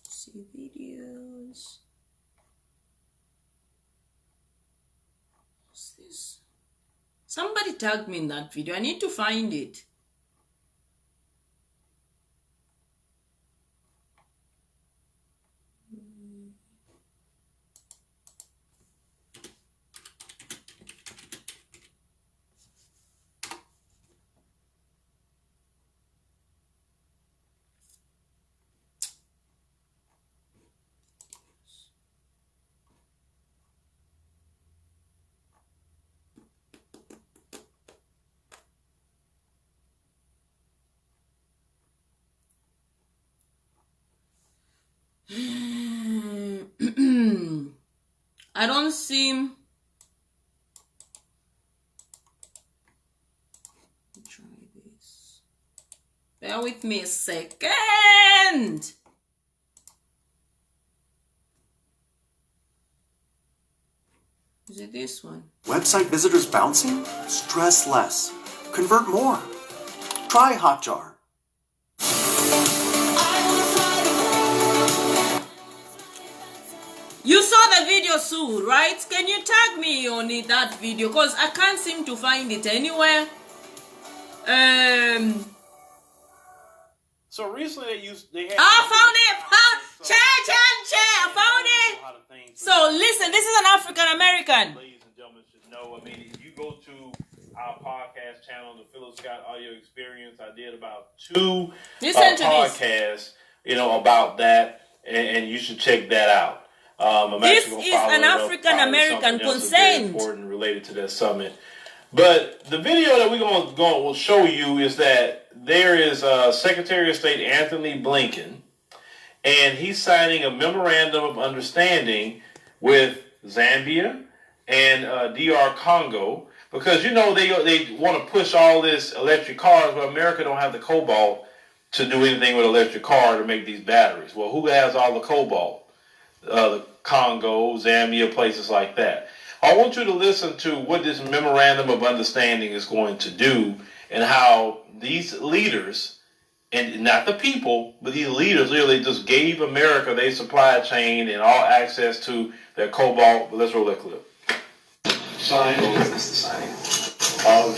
See videos. What's this? Somebody tagged me in that video. I need to find it. I don't see. Try this. Bear with me a second. Is it this one? Website visitors bouncing? Stress less. Convert more. Try Hotjar. You saw the video, Sue, right? Can you tag me on it, that video? Because I can't seem to find it anywhere. So recently they had. I found it! I found it! So listen, this is an African American. Ladies and gentlemen should know. I mean, if you go to our podcast channel, the Philip Scott Audio Experience, I did about 2 podcasts, about that, and you should check that out. This is an African American consent important related to that summit. But the video that we're going to show you is that there is Secretary of State Anthony Blinken, and he's signing a memorandum of understanding with Zambia and DR Congo, because they want to push all this electric cars, but America don't have the cobalt to do anything with electric car to make these batteries. Well, who has all the cobalt? The Congo, Zambia, places like that. I want you to listen to what this memorandum of understanding is going to do, and how these leaders, and not the people, but these leaders really just gave America their supply chain and all access to their cobalt. But let's roll that clip. Sign or witness the signing of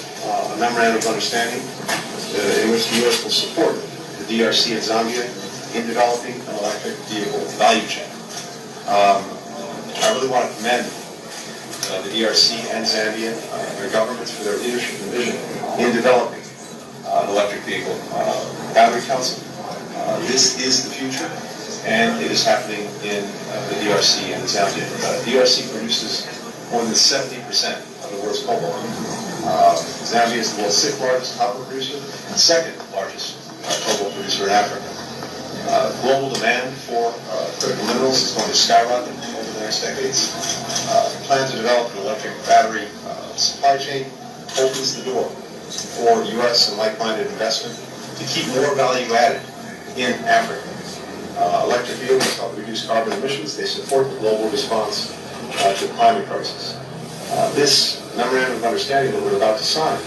a memorandum of understanding in which the U.S. will support the DRC and Zambia in developing an electric vehicle value chain. I really want to commend the DRC and Zambia, their governments, for their leadership and vision in developing an electric vehicle battery council. This is the future, and it is happening in the DRC and Zambia. DRC produces more than 70% of the world's cobalt. Zambia is the world's 6th largest copper producer and 2nd largest cobalt producer in Africa. Global demand for critical minerals is going to skyrocket over the next decades. The plan to develop an electric battery supply chain opens the door for U.S. and like-minded investment to keep more value added in Africa. Electric vehicles help reduce carbon emissions. They support the global response to the climate crisis. This memorandum of understanding that we're about to sign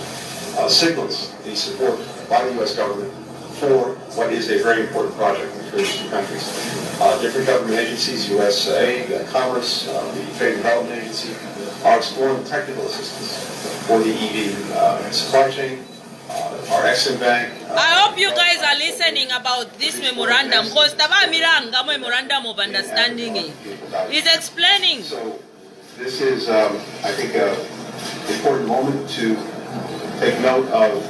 signals the support by the U.S. government for what is a very important project for these two countries. Different government agencies, USA, Commerce, the Trade and Development Agency, are exploring technical assistance for the EV supply chain. Our Exim Bank. I hope you guys are listening about this memorandum, because Taba Miranga memorandum of understanding is explaining. So this is, I think, an important moment to take note of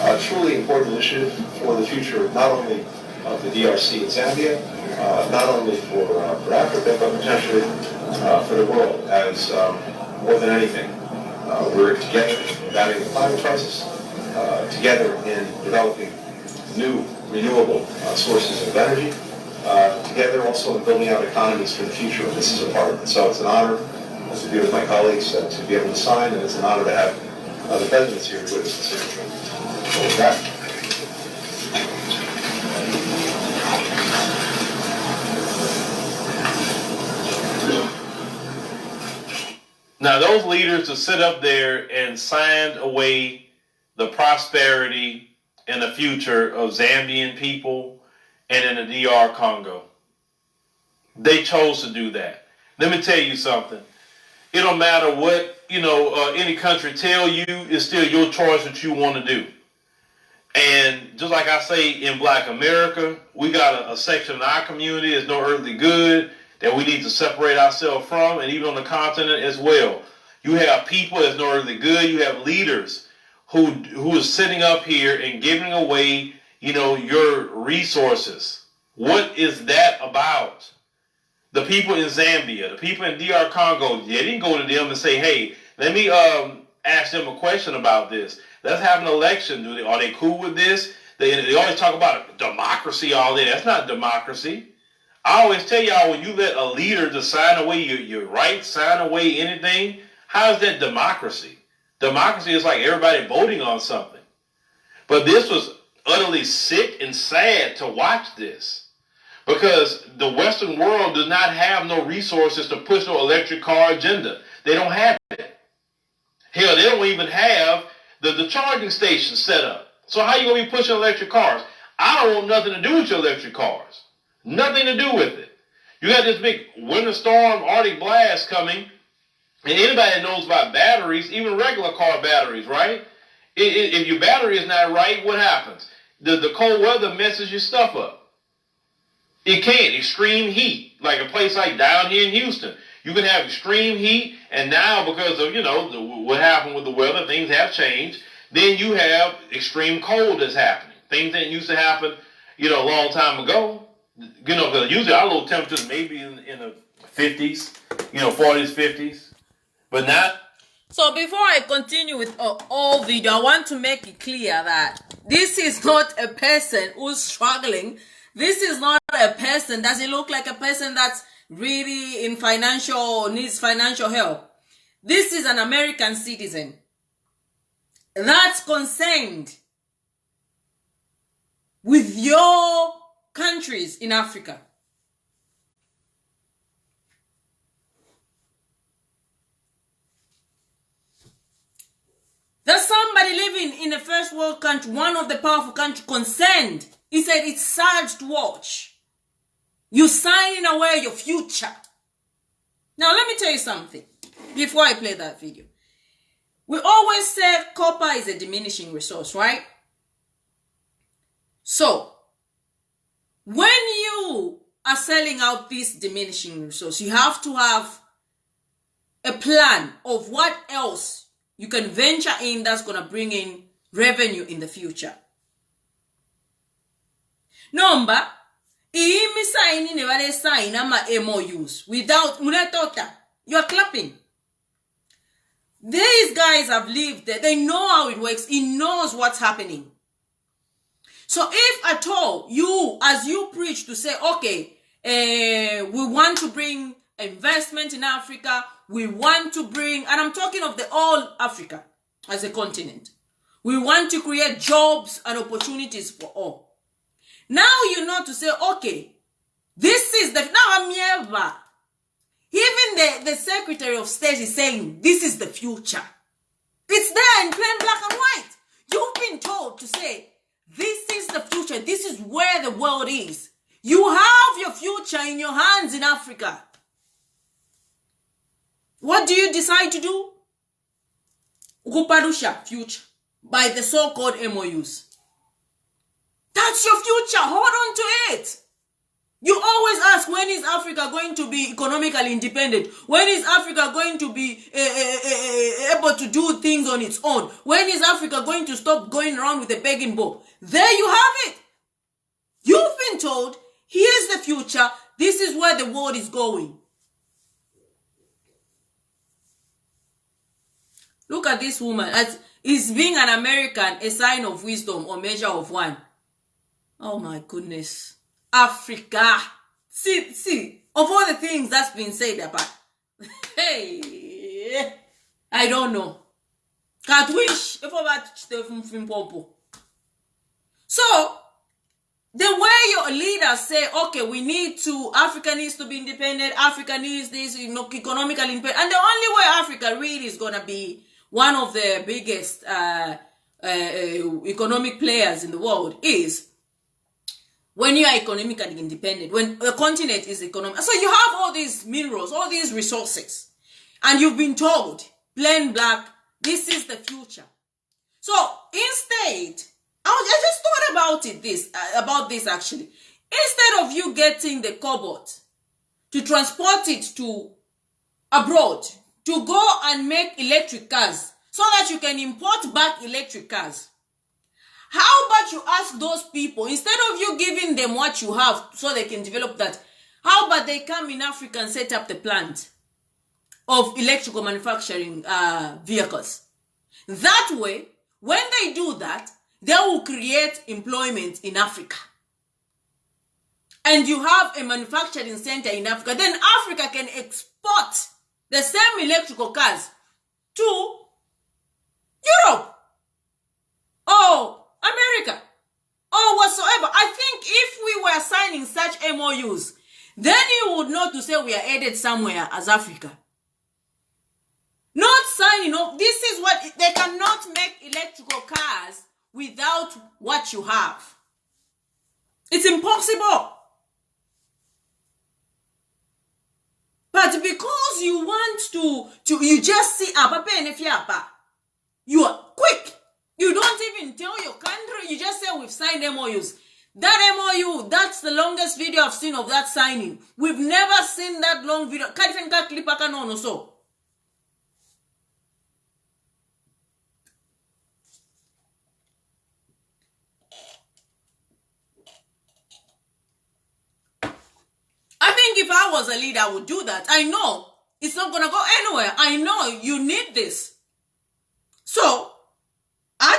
a truly important initiative for the future, not only of the DRC and Zambia, not only for Africa, but potentially for the world, as more than anything, we're together in battling the climate crisis, together in developing new renewable sources of energy, together also in building out economies for the future, and this is a part of it. So it's an honor to be with my colleagues to be able to sign, and it's an honor to have the presidents here to witness the signature. So with that. Now, those leaders to sit up there and sign away the prosperity and the future of Zambian people and in the DR Congo. They chose to do that. Let me tell you something. It don't matter what, any country tell you, it's still your choice what you want to do. And just like I say in Black America, we got a section of our community that's no earthly good that we need to separate ourselves from, and even on the continent as well. You have people that's no earthly good. You have leaders who is sitting up here and giving away, your resources. What is that about? The people in Zambia, the people in DR Congo, they didn't go to them and say, hey, let me ask them a question about this. Let's have an election. Are they cool with this? They always talk about democracy all day. That's not democracy. I always tell y'all, when you let a leader just sign away your rights, sign away anything, how is that democracy? Democracy is like everybody voting on something. But this was utterly sick and sad to watch this, because the Western world does not have no resources to push no electric car agenda. They don't have it. Hell, they don't even have the charging station set up. So how you going to be pushing electric cars? I don't want nothing to do with your electric cars. Nothing to do with it. You got this big winter storm, Arctic blast coming, and anybody that knows about batteries, even regular car batteries, right? If your battery is not right, what happens? The cold weather messes your stuff up. It can. Extreme heat, like a place like down here in Houston. You can have extreme heat, and now because of, what happened with the weather, things have changed. Then you have extreme cold that's happening. Things that used to happen, a long time ago. Because usually our low temperatures maybe in the 50s, 40s, 50s. But not. So before I continue with all video, I want to make it clear that this is not a person who's struggling. This is not a person. Does it look like a person that's really in needs financial help? This is an American citizen that's concerned with your countries in Africa. There's somebody living in a first world country, one of the powerful countries, concerned. He said it's sad to watch. You're signing away your future. Now let me tell you something before I play that video. We always say copper is a diminishing resource, right? So when you are selling out this diminishing resource, you have to have a plan of what else you can venture in that's going to bring in revenue in the future. Number, sign MOUs without you are clapping. These guys have lived there. They know how it works. He knows what's happening. So if at all as you preach to say, okay, we want to bring investment in Africa, we want to bring, and I'm talking of the all Africa as a continent. We want to create jobs and opportunities for all. Now you know to say, okay, this is the, now even the Secretary of State is saying, this is the future. It's there in plain black and white. You've been told to say, this is the future. This is where the world is. You have your future in your hands in Africa. What do you decide to do? Ukuparusha future by the so-called MOUs. That's your future. Hold on to it. You always ask, when is Africa going to be economically independent? When is Africa going to be able to do things on its own? When is Africa going to stop going around with a begging bowl? There you have it. You've been told, here's the future. This is where the world is going. Look at this woman. Is being an American a sign of wisdom or measure of one? Oh my goodness. Africa. see, of all the things that's been said about, hey, I don't know. Can't wish if so the way your leaders say, okay, we need to, Africa needs to be independent, Africa needs this, economically independent, and the only way Africa really is gonna be one of the biggest economic players in the world is when you are economically independent, when a continent is economic. So you have all these minerals, all these resources, and you've been told, plain black, this is the future. So instead, I just thought about this actually. Instead of you getting the cobalt to transport it to abroad, to go and make electric cars, so that you can import back electric cars, how about you ask those people, instead of you giving them what you have so they can develop that, how about they come in Africa and set up the plant of electrical manufacturing vehicles? That way, when they do that, they will create employment in Africa. And you have a manufacturing center in Africa. Then Africa can export the same electrical cars to Europe or America or whatsoever. I think if we were signing such MOUs, then you would know to say we are headed somewhere as Africa. Not signing up. This is what they cannot make electrical cars without what you have. It's impossible. But because you want to you just see you are quick. You don't even tell your country. You just say we've signed MOUs. That MOU, that's the longest video I've seen of that signing. We've never seen that long video. So. I think if I was a leader, I would do that. I know it's not going to go anywhere. I know you need this. So, I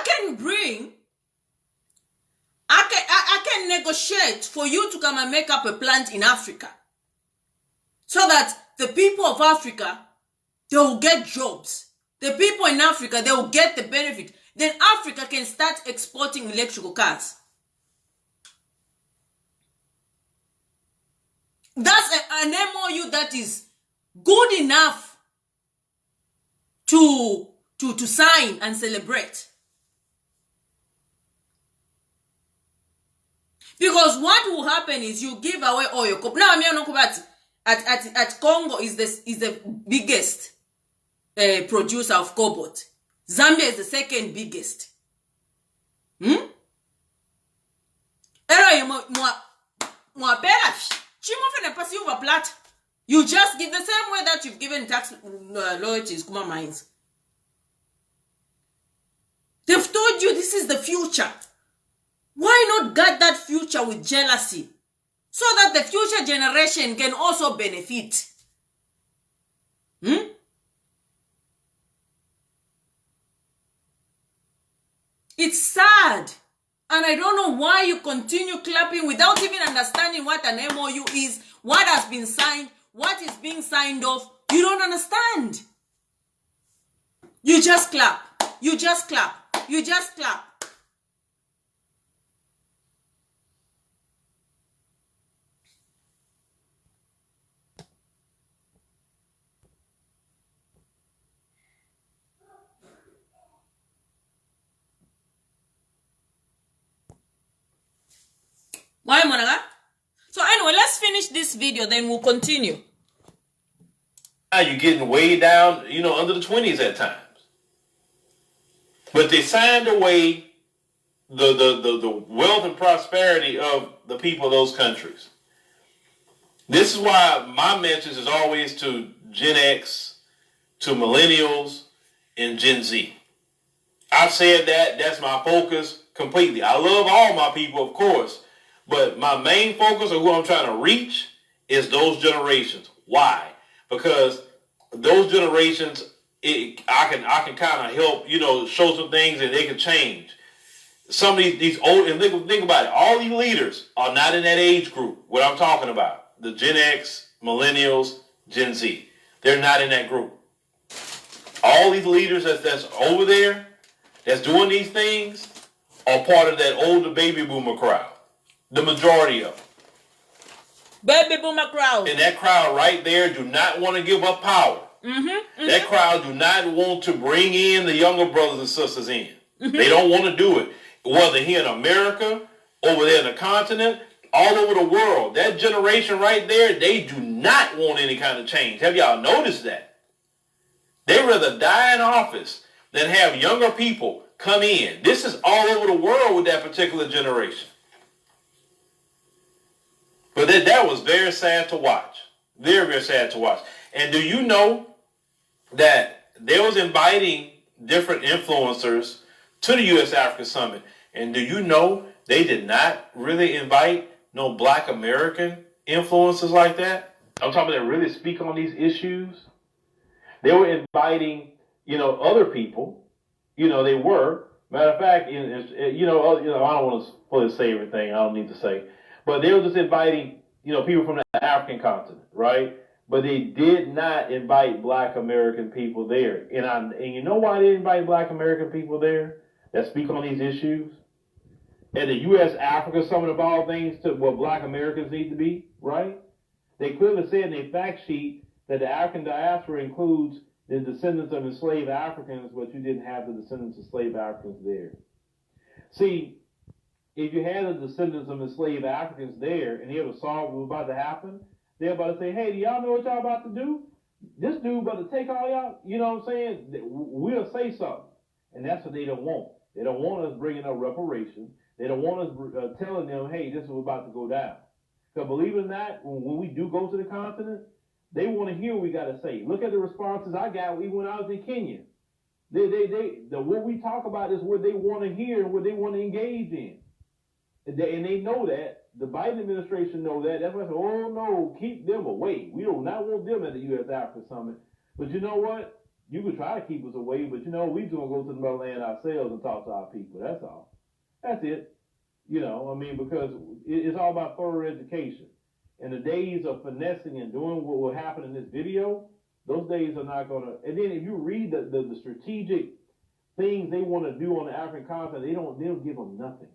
can negotiate for you to come and make up a plant in Africa. So that the people of Africa, they will get jobs. The people in Africa, they will get the benefit. Then Africa can start exporting electrical cars. That's an MOU that is good enough to sign and celebrate. Because what will happen is you give away all your cobalt. Now, at Congo is the biggest producer of cobalt. Zambia is the second biggest. You just give the same way that you've given tax loyalties, Kuma Mines. They've told you this is the future. Why not guard that future with jealousy? So that the future generation can also benefit. It's sad. And I don't know why you continue clapping without even understanding what an MOU is, what has been signed, what is being signed off. You don't understand. You just clap. You just clap. You just clap. Why, Monaga? So anyway, let's finish this video, then we'll continue. Now you're getting way down, under the 20s at times. But they signed away the wealth and prosperity of the people of those countries. This is why my message is always to Gen X, to millennials, and Gen Z. I've said that's my focus completely. I love all my people, of course, but my main focus of who I'm trying to reach is those generations. Why? Because those generations, I can kind of help, show some things and they can change. Some of these old, and think about it, all these leaders are not in that age group, what I'm talking about. the Gen X, Millennials, Gen Z. They're not in that group. All these leaders that's over there, that's doing these things, are part of that older baby boomer crowd. The majority of them. Baby boomer crowd. And that crowd right there do not want to give up power. That crowd do not want to bring in the younger brothers and sisters in. They don't want to do it. Whether here in America, over there in the continent, all over the world. That generation right there, they do not want any kind of change. Have y'all noticed that? They rather die in office than have younger people come in. This is all over the world with that particular generation. But that was very sad to watch. Very, very sad to watch. And do you know that they was inviting different influencers to the U.S. Africa Summit? And do you know they did not really invite no Black American influencers like that? I'm talking about that really speak on these issues. They were inviting, other people. They were. Matter of fact, I don't want to fully say everything. I don't need to say. But they were just inviting, people from the African continent, right? But they did not invite Black American people there. And you know why they invite Black American people there that speak on these issues? At the U.S. Africa Summit of all things to what Black Americans need to be, right? They clearly said in their fact sheet that the African diaspora includes the descendants of enslaved Africans, but you didn't have the descendants of slave Africans there. See, if you had the descendants of enslaved Africans there and they ever saw what was about to happen, they're about to say, hey, do y'all know what y'all about to do? This dude about to take all y'all, you know what I'm saying? We'll say something. And that's what they don't want. They don't want us bringing up reparations. They don't want us telling them, hey, this is what's about to go down. Because believe it or not, when we do go to the continent, they want to hear what we got to say. Look at the responses I got even when I was in Kenya. What we talk about is what they want to hear and what they want to engage in. And they know that. The Biden administration know that. That's why I said, oh, no, keep them away. We do not want them at the U.S. Africa Summit. But you know what? You could try to keep us away, but we just going to go to the motherland ourselves and talk to our people. That's all. That's it. Because it's all about thorough education. And the days of finessing and doing what will happen in this video, those days are not going to. And then if you read the strategic things they want to do on the African continent, they don't give them nothing.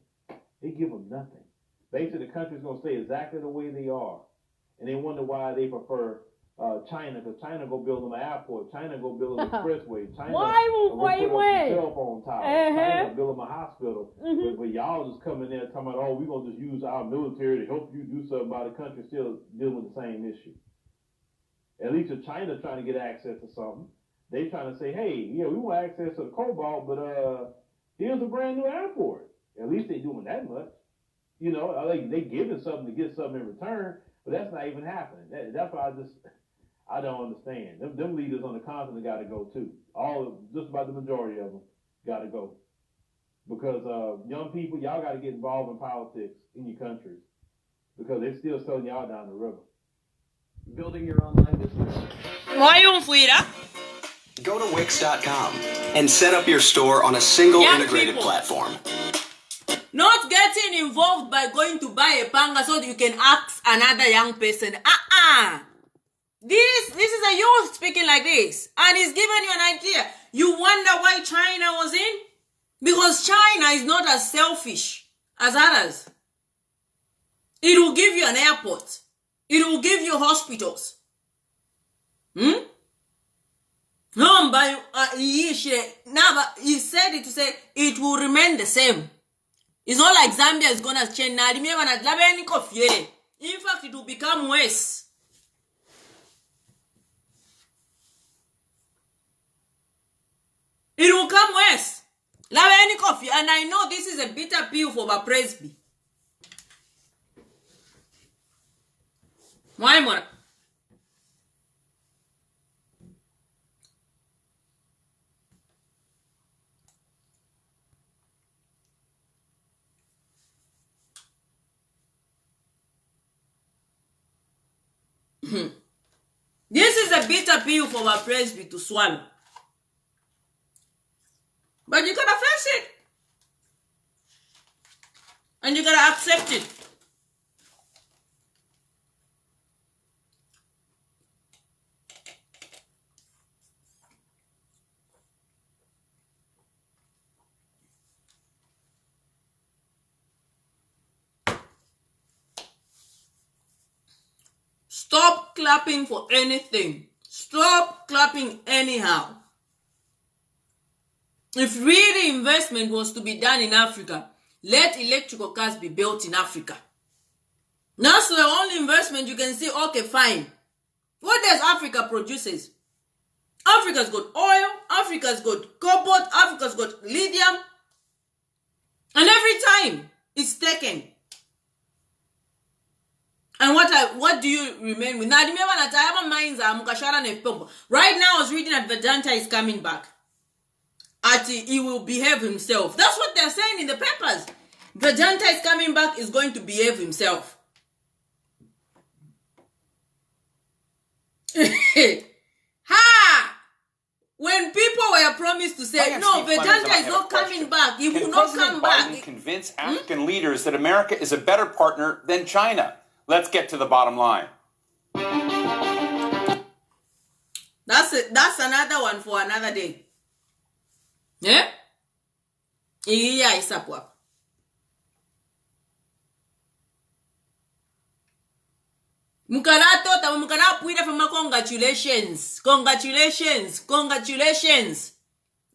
They give them nothing. Basically, the country's going to stay exactly the way they are. And they wonder why they prefer China, because China go build them an airport. China go build them an expressway. China go put up a cell phone tower. China build them a hospital. But y'all just come in there talking about, we're going to just use our military to help you do something about the country still dealing with the same issue. At least if China's trying to get access to something, they trying to say, hey, we want access to the cobalt, but here's a brand new airport. At least they doing that much. They giving something to get something in return, but that's not even happening. That's why I don't understand. Them leaders on the continent got to go too. Just about the majority of them got to go. Because young people, y'all got to get involved in politics in your countries. Because they're still selling y'all down the river. Building your online business. Why you fuera? Go to Wix.com and set up your store on a single Young integrated people. platform. Not getting involved by going to buy a panga so that you can ask another young person. This is a youth speaking like this. And he's giving you an idea. You wonder why China was in? Because China is not as selfish as others. It will give you an airport. It will give you hospitals. No, but he said it to say it will remain the same. It's not like Zambia is going to change. In fact, it will become worse. It will come worse. And I know this is a bitter pill for the Presby. Why more? This is a bitter pill for our Presby to swallow. But you gotta face it. And you gotta accept it. Stop clapping for anything. Stop clapping anyhow. If really investment was to be done in Africa, let electrical cars be built in Africa. That's the only investment you can see. Okay, fine. What does Africa produces? Africa's got oil, Africa's got cobalt, Africa's got lithium. And every time it's taken. And what do you remain with? Right now I was reading that Vedanta is coming back. He will behave himself. That's what they're saying in the papers. Vedanta is coming back, is going to behave himself. Ha! When people were promised to say, no, Vedanta is not coming back, he will not come back. Biden convince African leaders that America is a better partner than China? Let's get to the bottom line. That's it. That's another one for another day. Yeah? Yeah, it's up. Mukara puida from congratulations. Congratulations. Congratulations.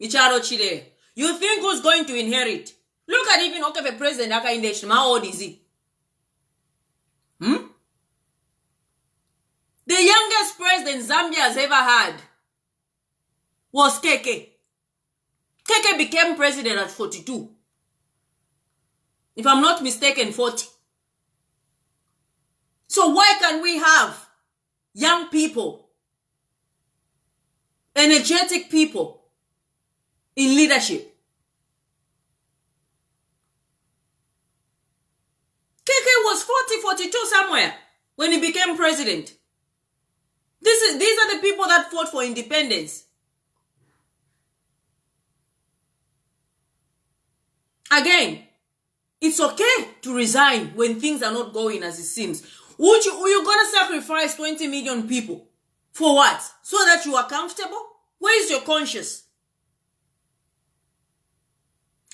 Icharo Chile. You think who's going to inherit? Look at even the president aka in the how old is he? The youngest president Zambia has ever had was Keke. Keke became president at 42. If I'm not mistaken, 40. So why can we have young people, energetic people in leadership? Keke was 40, 42 somewhere when he became president. These are the people that fought for independence. Again, it's okay to resign when things are not going as it seems. You're going to sacrifice 20 million people. For what? So that you are comfortable? Where is your conscience?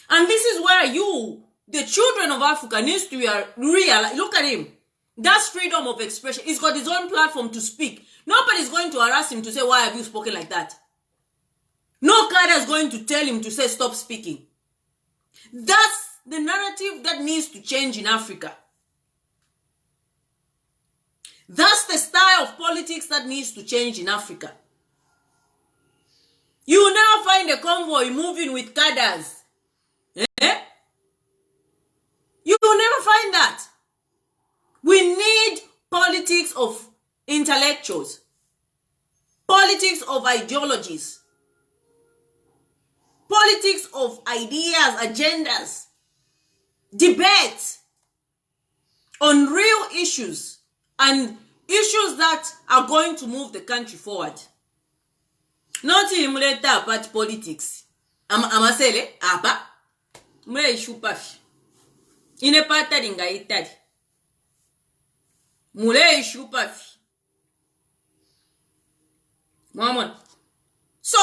And this is where you, the children of Africa, needs to realize. Look at him. That's freedom of expression. He's got his own platform to speak. Nobody's going to harass him to say, why have you spoken like that? No card is going to tell him to say, stop speaking. That's the narrative that needs to change in Africa. That's the style of politics that needs to change in Africa. You will now find a convoy moving with cadres. Eh? You will never find that. We need politics of intellectuals, politics of ideologies, politics of ideas, agendas, debates on real issues and issues that are going to move the country forward. Not emulate party politics. Amasele, apa, mule ishupafi. Ine pata dinga itari. Mule ishupafi. Mama. So,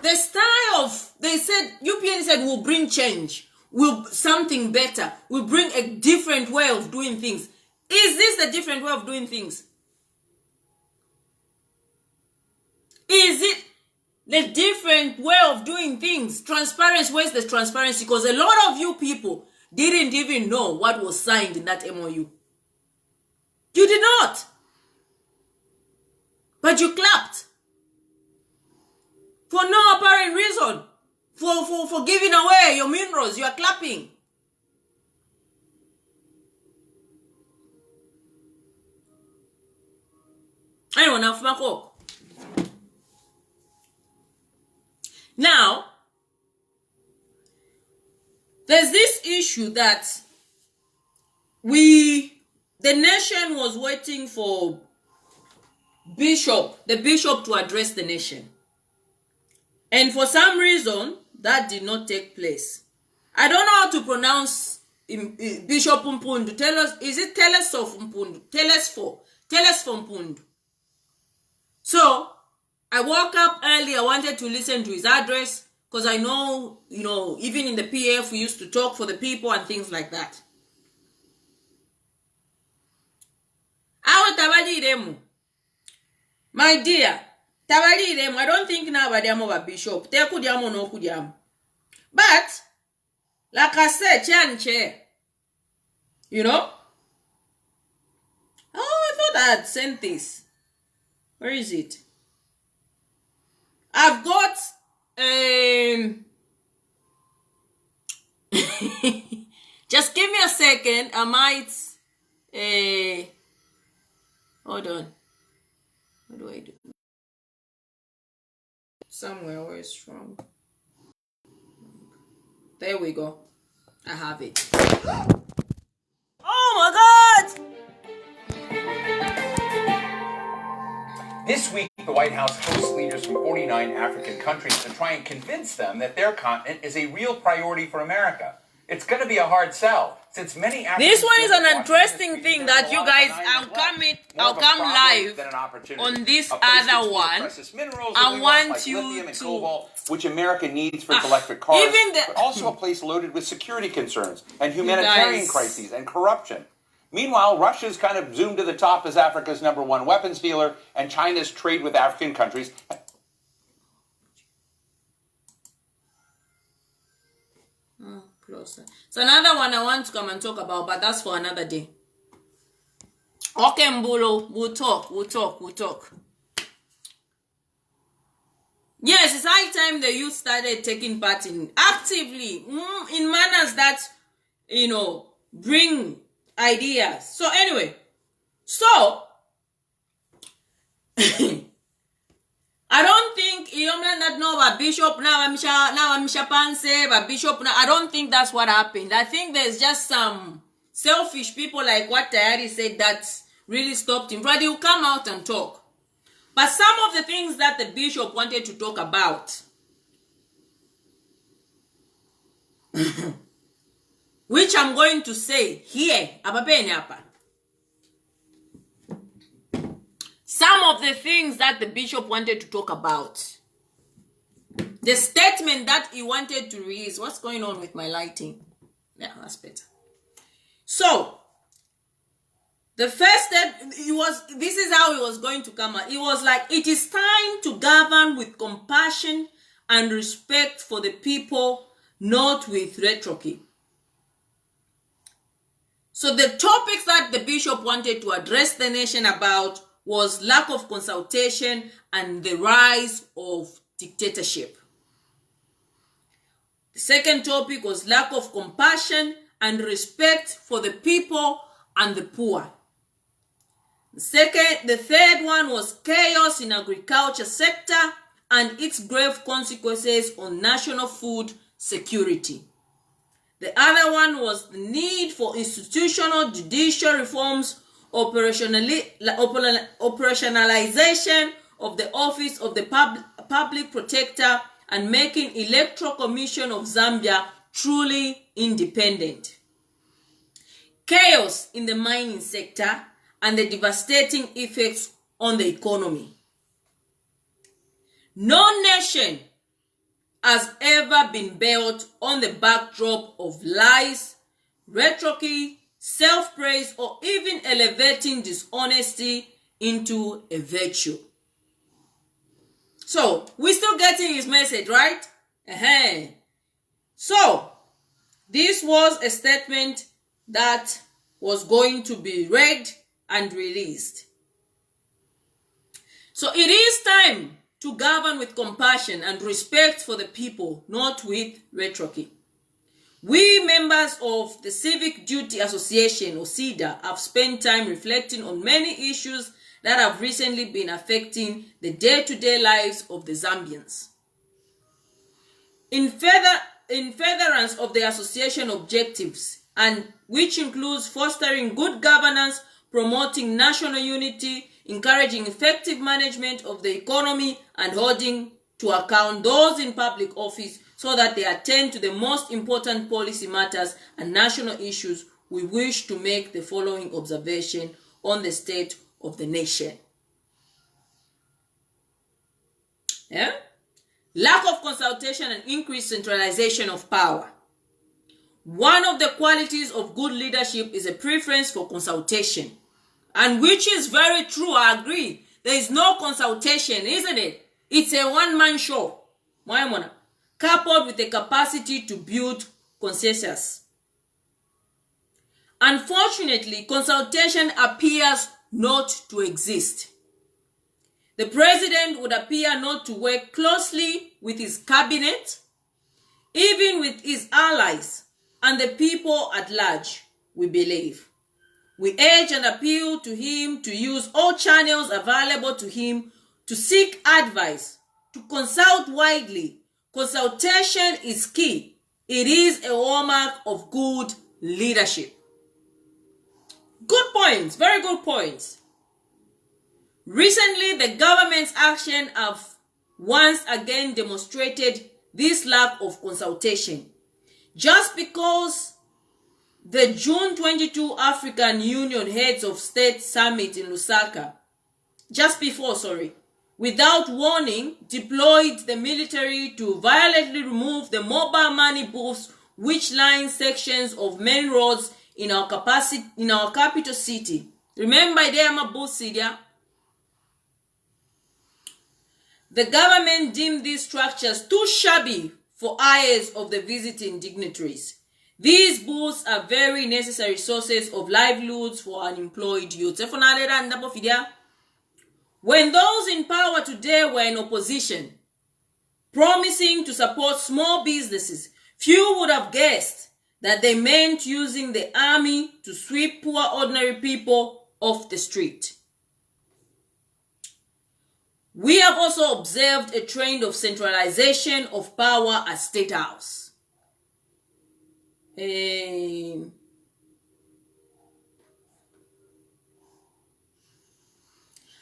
the style of, they said, UPN said, we'll bring change. We'll something better. We'll bring a different way of doing things. Is this the different way of doing things? Is it the different way of doing things? Transparency, where's the transparency? Because a lot of you people didn't even know what was signed in that MOU. You did not. But you clapped. For no apparent reason. For giving away your minerals, you are clapping. Now, there's this issue that the nation was waiting for the bishop to address the nation. And for some reason, that did not take place. I don't know how to pronounce Bishop Mpundu. Tell us, is it Telesphore Mpundu? Telesphore Mpundu. So, I woke up early. I wanted to listen to his address because I know, even in the PF, we used to talk for the people and things like that. Awe tabaliremu. My dear, tabaliremu. I don't think now badiamo ba bishop. Te kudiamo no kudiamo. But, like I said, chair. You know? Oh, I thought I had sent this. Where is it? I've got just give me a second. I might hold on. What do I do? Somewhere where it's from. There we go. I have it. Oh my God! This week, the White House hosts leaders from 49 African countries to try and convince them that their continent is a real priority for America. It's going to be a hard sell, since many African This one is an interesting thing that you guys, I'll come live on this other one. I want you to, cobalt, which America needs for its electric cars, but also a place loaded with security concerns and humanitarian crises and corruption. Meanwhile, Russia's kind of zoomed to the top as Africa's #1 weapons dealer, and China's trade with African countries. Closer. So another one I want to come and talk about, but that's for another day. Okay, Mbulo, we'll talk. Yes, it's high time the youth started taking part actively in manners that, bring ideas. So anyway, I don't think that know about bishop now I'm Panse, but bishop now. I don't think that's what happened. I think there's just some selfish people like what Tayari said that really stopped him. But he'll come out and talk. But some of the things that the bishop wanted to talk about, which I'm going to say here, some of the things that the bishop wanted to talk about, the statement that he wanted to release. What's going on with my lighting? Yeah, that's better. So, the first step, this is how he was going to come out. It was like, it is time to govern with compassion and respect for the people, not with rhetoric. So the topics that the bishop wanted to address the nation about was lack of consultation and the rise of dictatorship. The second topic was lack of compassion and respect for the people and the poor. The third one was chaos in agriculture sector and its grave consequences on national food security. The other one was the need for institutional judicial reforms, operationalization of the office of the public protector, and making Electoral Commission of Zambia truly independent. Chaos in the mining sector and the devastating effects on the economy. No nation has ever been built on the backdrop of lies, rhetoric, self-praise, or even elevating dishonesty into a virtue. So, we're still getting his message, right? So, this was a statement that was going to be read and released. So, it is time to govern with compassion and respect for the people, not with rhetoric. We members of the Civic Duty Association, or CIDA, have spent time reflecting on many issues that have recently been affecting the day-to-day lives of the Zambians. In furtherance of the association objectives, and which includes fostering good governance, promoting national unity, encouraging effective management of the economy, and holding to account those in public office so that they attend to the most important policy matters and national issues, we wish to make the following observation on the state of the nation. Lack of consultation and increased centralization of power. One of the qualities of good leadership is a preference for consultation. And which is very true, I agree. There is no consultation, isn't it? It's a one-man show. Coupled with the capacity to build consensus. Unfortunately, consultation appears not to exist. The president would appear not to work closely with his cabinet, even with his allies and the people at large, we believe. We urge and appeal to him to use all channels available to him to seek advice, to consult widely. Consultation is key. It is a hallmark of good leadership. Good points, very good points. Recently, the government's action have once again demonstrated this lack of consultation. Just because the June 22 African Union Heads of State Summit in Lusaka, without warning, deployed the military to violently remove the mobile money booths which line sections of main roads in our capital city. Remember the booth there? The government deemed these structures too shabby for eyes of the visiting dignitaries. These booths are very necessary sources of livelihoods for unemployed youth. When those in power today were in opposition, promising to support small businesses, few would have guessed that they meant using the army to sweep poor ordinary people off the street. We have also observed a trend of centralization of power at State House.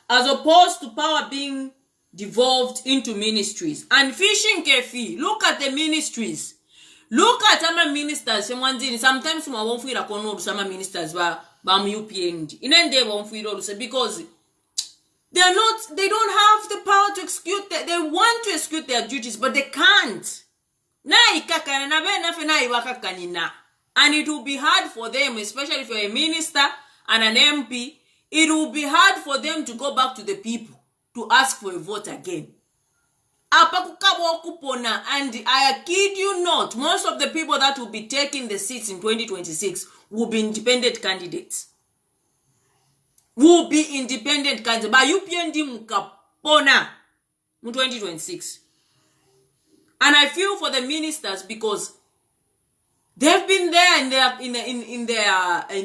As opposed to power being devolved into ministries. And fishing kefi, look at the ministries. Look at some ministers. Sometimes I won't feel like some ministers ba MPUND. Because they don't have the power to execute they want to execute their duties, but they can't. And it will be hard for them, especially if you're a minister and an MP, it will be hard for them to go back to the people to ask for a vote again. And I kid you not, most of the people that will be taking the seats in 2026 will be independent candidates. But UPND mukapona in 2026. And I feel for the ministers because they've been there in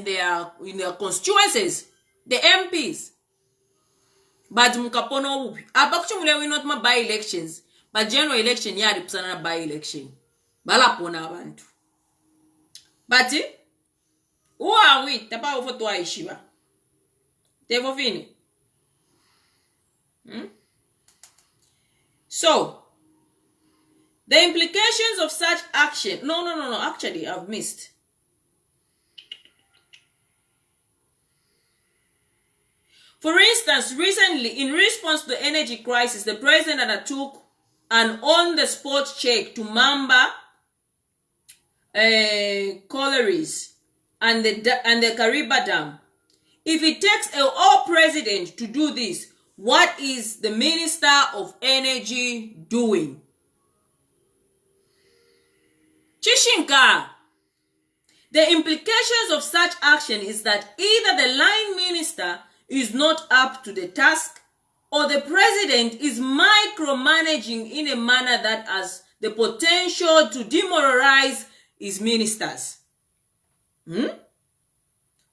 their constituencies, the MPs. But mukapona ubi. Abakuchumule we not ma by elections, but general election ya represent by election. Balapona abantu. But who are we? Tapa ofo to aishiba. Devo fini. So, the implications of such action. No. Actually, I've missed. For instance, recently, in response to the energy crisis, the president undertook an on-the-spot check to Mamba collieries and the Kariba Dam. If it takes a whole president to do this, what is the Minister of Energy doing? Chishinka. The implications of such action is that either the line minister is not up to the task, or the president is micromanaging in a manner that has the potential to demoralize his ministers.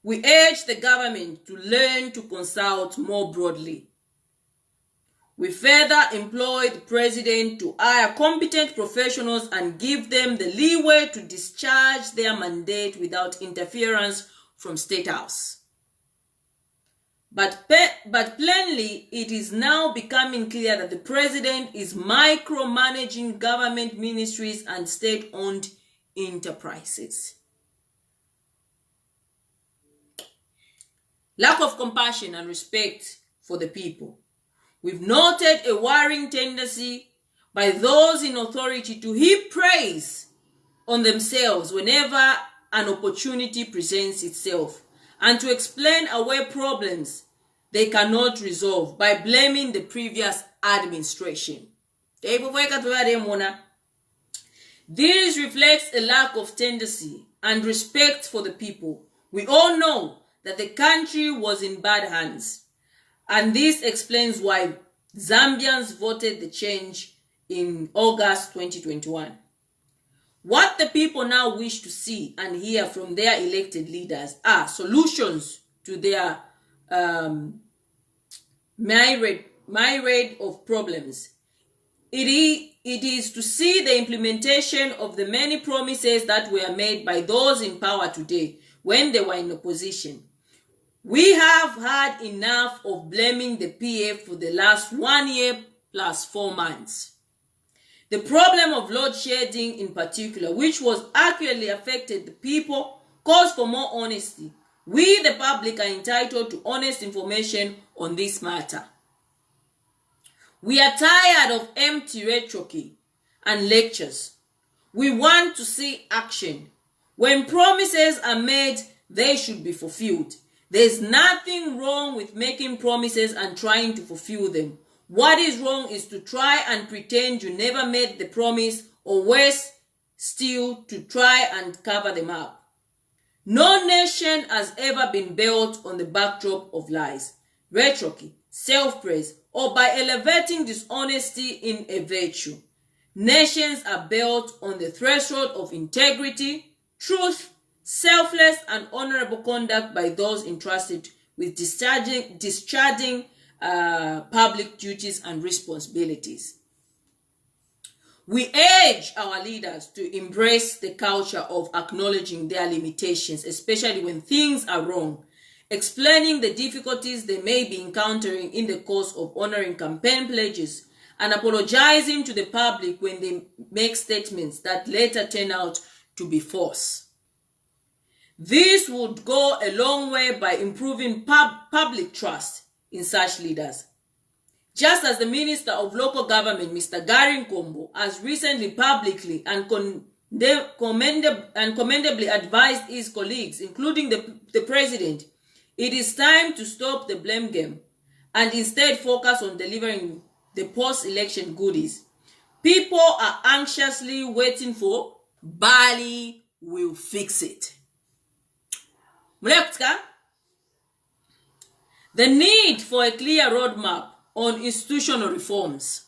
We urge the government to learn to consult more broadly. We further employ the president to hire competent professionals and give them the leeway to discharge their mandate without interference from State House. But plainly, it is now becoming clear that the president is micromanaging government ministries and state-owned enterprises. Lack of compassion and respect for the people. We've noted a worrying tendency by those in authority to heap praise on themselves whenever an opportunity presents itself, and to explain away problems they cannot resolve by blaming the previous administration. This reflects a lack of tendency and respect for the people. We all know that the country was in bad hands, and this explains why Zambians voted the change in August 2021. What the people now wish to see and hear from their elected leaders are solutions to their myriad of problems. It is to see the implementation of the many promises that were made by those in power today when they were in opposition. We have had enough of blaming the PF for the last 1 year plus 4 months. The problem of load shedding in particular, which was accurately affected the people, calls for more honesty. We, the public, are entitled to honest information on this matter. We are tired of empty rhetoric and lectures. We want to see action. When promises are made, they should be fulfilled. There's nothing wrong with making promises and trying to fulfill them. What is wrong is to try and pretend you never made the promise, or worse still, to try and cover them up. No nation has ever been built on the backdrop of lies, rhetoric, self-praise, or by elevating dishonesty in a virtue. Nations are built on the threshold of integrity, truth, selfless and honorable conduct by those entrusted with discharging public duties and responsibilities. We urge our leaders to embrace the culture of acknowledging their limitations, especially when things are wrong, explaining the difficulties they may be encountering in the course of honoring campaign pledges, and apologizing to the public when they make statements that later turn out to be false. This would go a long way by improving public trust in such leaders. Just as the Minister of Local Government, Mr. Gary Nkombo, has recently publicly and commendably advised his colleagues, including the President, it is time to stop the blame game and instead focus on delivering the post-election goodies. People are anxiously waiting for Bali will fix it. The need for a clear roadmap on institutional reforms.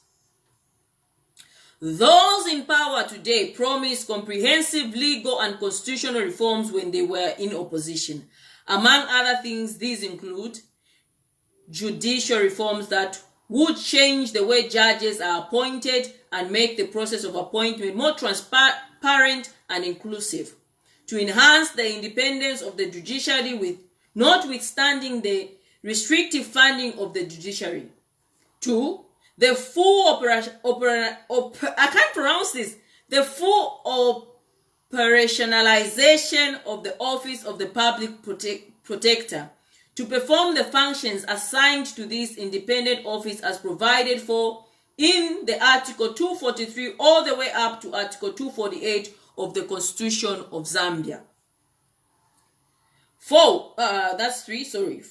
Those in power today promised comprehensive legal and constitutional reforms when they were in opposition. Among other things, these include judicial reforms that would change the way judges are appointed and make the process of appointment more transparent and inclusive, to enhance the independence of the judiciary notwithstanding the restrictive funding of the judiciary. 2. The full operationalization of the Office of the Public Protector to perform the functions assigned to this independent office as provided for in the Article 243 all the way up to Article 248 of the Constitution of Zambia. 4. That's 3, sorry.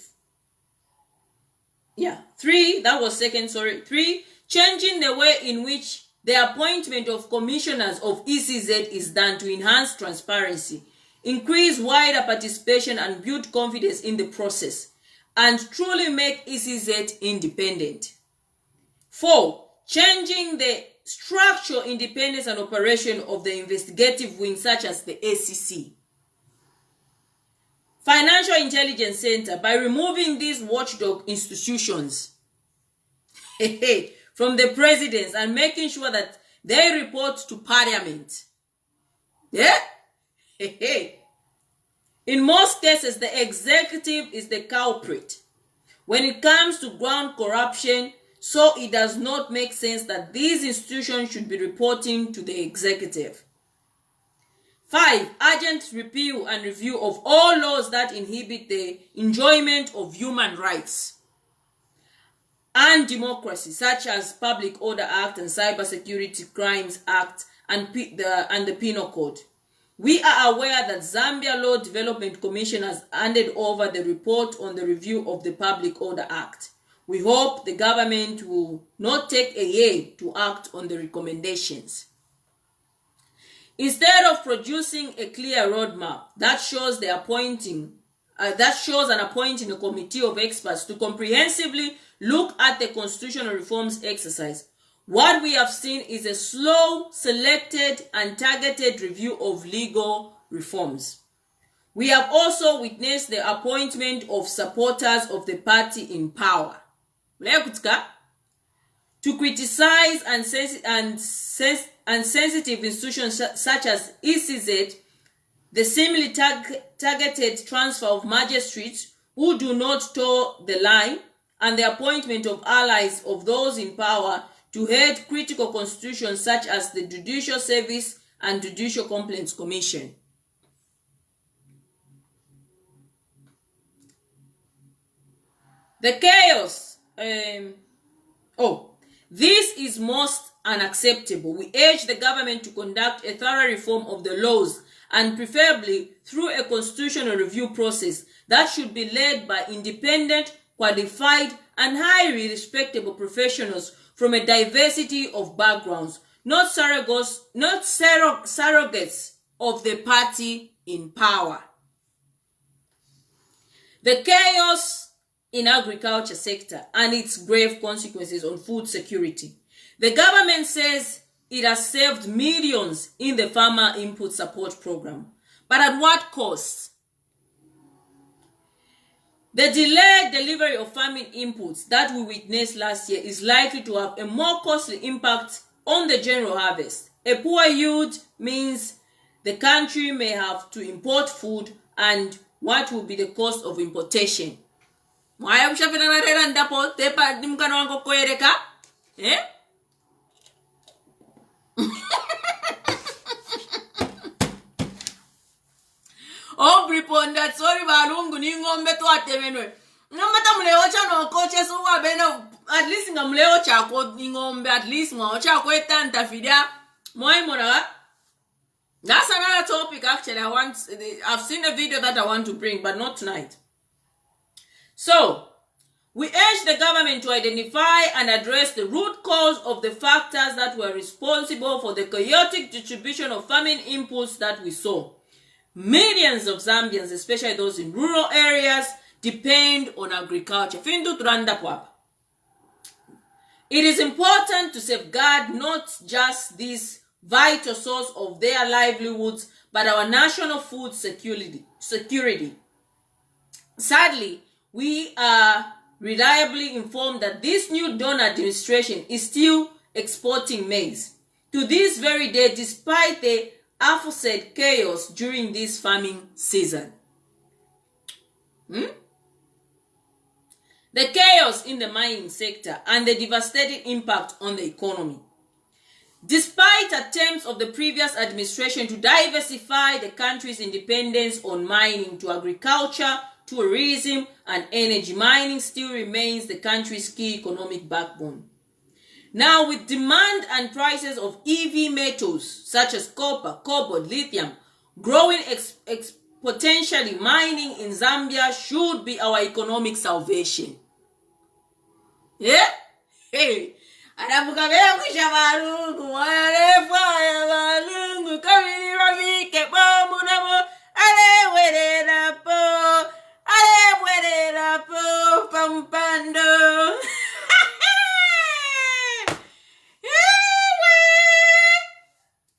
Yeah, 3, that was second, sorry. 3, changing the way in which the appointment of commissioners of ECZ is done to enhance transparency, increase wider participation and build confidence in the process, and truly make ECZ independent. 4, changing the structure, independence and operation of the investigative wing such as the ACC. Financial Intelligence Center, by removing these watchdog institutions from the presidents and making sure that they report to Parliament. Yeah? In most cases, the executive is the culprit when it comes to ground corruption, so it does not make sense that these institutions should be reporting to the executive. 5. Urgent repeal and review of all laws that inhibit the enjoyment of human rights and democracy, such as Public Order Act and Cybersecurity Crimes Act and the Penal Code. We are aware that Zambia Law Development Commission has handed over the report on the review of the Public Order Act. We hope the government will not take a year to act on the recommendations. Instead of producing a clear roadmap that shows an appointing a committee of experts to comprehensively look at the constitutional reforms exercise, what we have seen is a slow, selected, and targeted review of legal reforms. We have also witnessed the appointment of supporters of the party in power to criticize and sensitive institutions such as ECZ, the similarly targeted transfer of magistrates who do not toe the line, and the appointment of allies of those in power to head critical constitutions such as the Judicial Service and Judicial Complaints Commission. The chaos. This is most unacceptable. We urge the government to conduct a thorough reform of the laws, and preferably through a constitutional review process that should be led by independent, qualified, and highly respectable professionals from a diversity of backgrounds, not surrogates of the party in power. The chaos in agriculture sector and its grave consequences on food security. The government says it has saved millions in the Farmer Input Support Program. But at what cost? The delayed delivery of farming inputs that we witnessed last year is likely to have a more costly impact on the general harvest. A poor yield means the country may have to import food, and what will be the cost of importation? Briponda sorry balungu ni ngombe twatemenwe nomata mleocha no coaches uwa beno at least ngamleocha ko ngombe at least ngocha ko etanta fidia moimora. That's another topic actually I've seen a video that I want to bring, but not tonight. So we urge the government to identify and address the root cause of the factors that were responsible for the chaotic distribution of farming inputs that we saw. Millions of Zambians, especially those in rural areas, depend on agriculture. It is important to safeguard not just this vital source of their livelihoods, but our national food security. Sadly, we are reliably informed that this new Dawn administration is still exporting maize to this very day, despite the aforesaid chaos during this farming season. The chaos in the mining sector and the devastating impact on the economy. Despite attempts of the previous administration to diversify the country's independence on mining to agriculture, tourism, and energy, mining still remains the country's key economic backbone. Now, with demand and prices of EV metals such as copper, cobalt, lithium growing exponentially, mining in Zambia should be our economic salvation. Yeah? Hey.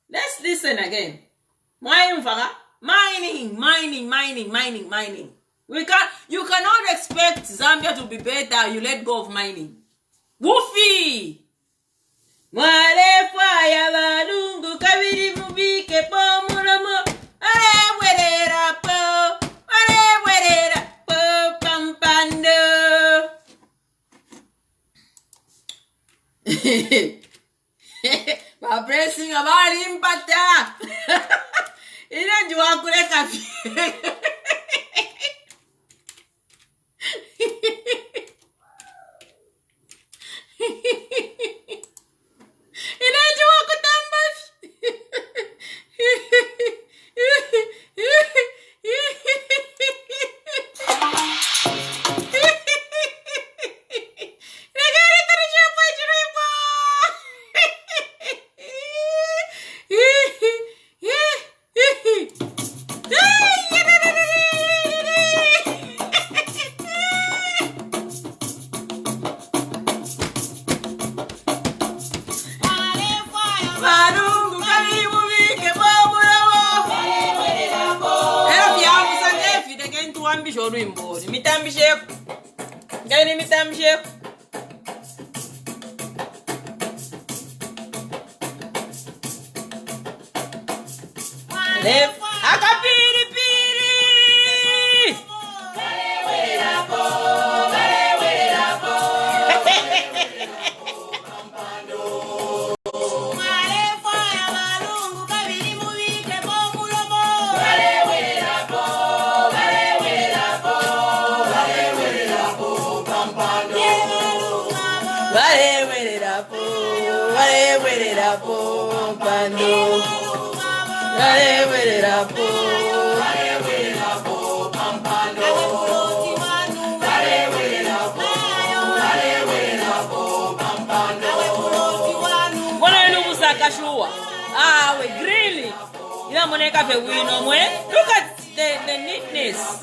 Let's listen again. Mining. You cannot expect Zambia to be better. You let go of mining. Woofy! Mwale faya balungu kabiri mubike pomuramo. Ale werera po pampando. Pressing about impata. Inajua kuleka inajua kutamba. mitambishe olwimbo. Mitambishe. Ngani mitambishe. Left. Akapiri piri. We grilling. You know, money cafe we no more. Look at the neatness.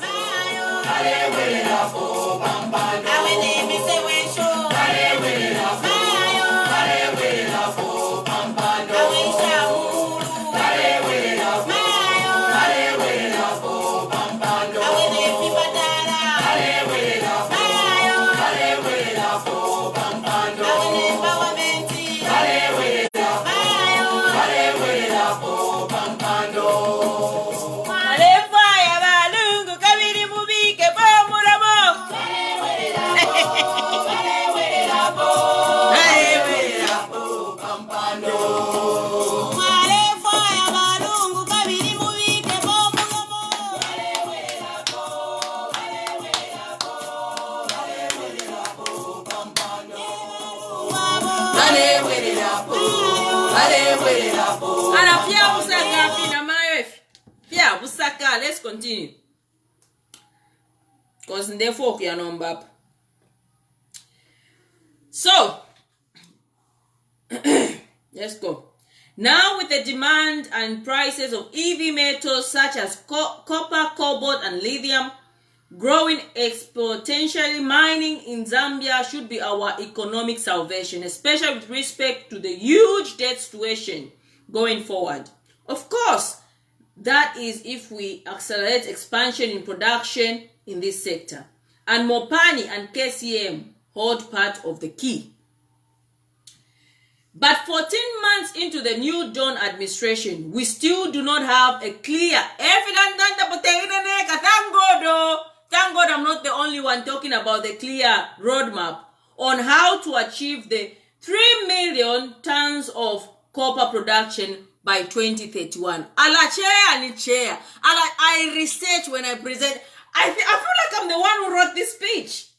Let's continue. Because in the folk you know. So let's go. Now with the demand and prices of EV metals such as copper, cobalt, and lithium growing exponentially, mining in Zambia should be our economic salvation, especially with respect to the huge debt situation going forward. Of course, that is if we accelerate expansion in production in this sector. And Mopani and KCM hold part of the key. But 14 months into the new Dawn administration, we still do not have a clear evidence. Thank God I'm not the only one talking about the clear roadmap on how to achieve the 3 million tons of copper production by 2031. I research when I present. I feel like I'm the one who wrote this speech.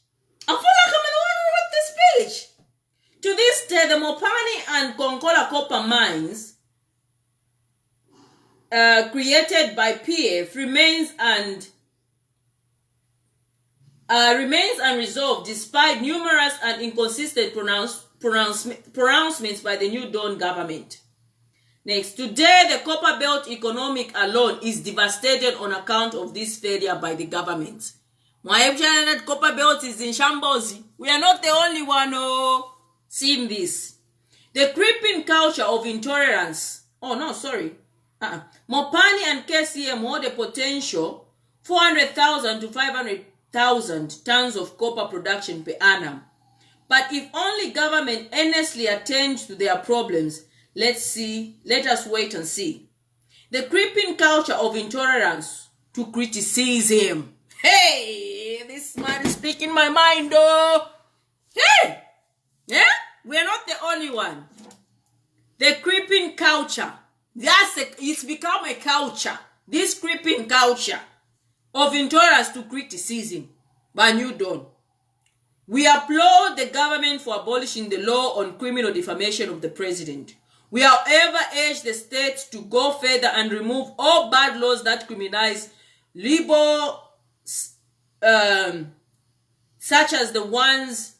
To this day, the Mopani and Konkola copper mines created by PF remains unresolved despite numerous and inconsistent pronouncements by the New Dawn government. Next, today the copper belt economic alone is devastated on account of this failure by the government. That copper belt is in shambles. We are not the only one seeing this. The creeping culture of intolerance. Mopani and KCM hold a potential 400,000 to 500,000 tons of copper production per annum. But if only government earnestly attends to their problems, let us wait and see. The creeping culture of intolerance to criticism. Hey, this man is speaking my mind, though. Hey, yeah, we are not the only one. The creeping culture. It's become a culture. This creeping culture of intolerance to criticism by New Dawn. We applaud the government for abolishing the law on criminal defamation of the president. We, however, urge the state to go further and remove all bad laws that criminalize libel, such as the ones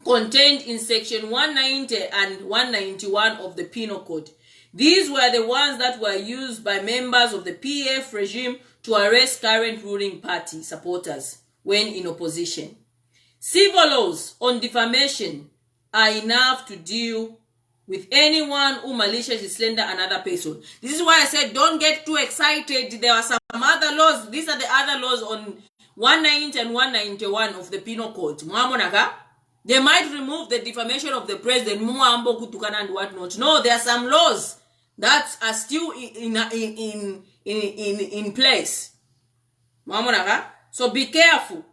contained in section 190 and 191 of the Penal Code. These were the ones that were used by members of the PF regime to arrest current ruling party supporters when in opposition. Civil laws on defamation are enough to deal with anyone who maliciously slander another person. This is why I said don't get too excited. There are some other laws. These are the other laws on 190 and 191 of the Penal Code. They might remove the defamation of the president and whatnot. No, there are some laws that are still in place. So be careful.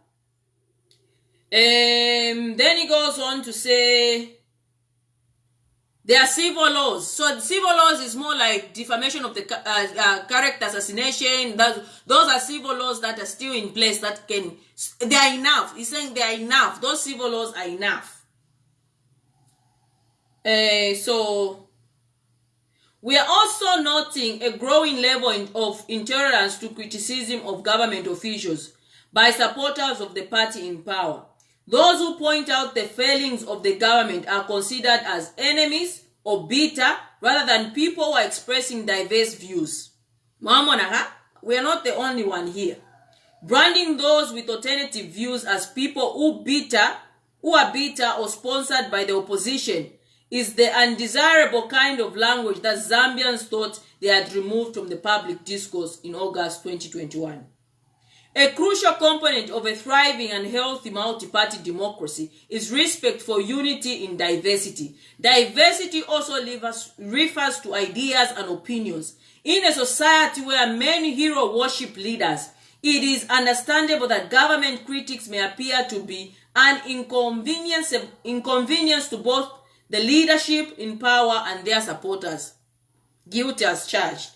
Then he goes on to say there are civil laws. So civil laws is more like defamation of the character assassination. Those are civil laws that are still in place that they are enough. He's saying they are enough. Those civil laws are enough. So we are also noting a growing level of intolerance to criticism of government officials by supporters of the party in power. Those who point out the failings of the government are considered as enemies or bitter rather than people who are expressing diverse views. We are not the only one here. Branding those with alternative views as people who are bitter or sponsored by the opposition is the undesirable kind of language that Zambians thought they had removed from the public discourse in August 2021. A crucial component of a thriving and healthy multi-party democracy is respect for unity in diversity. Diversity also refers to ideas and opinions. In a society where many hero worship leaders, it is understandable that government critics may appear to be an inconvenience to both the leadership in power and their supporters. Guilty as charged.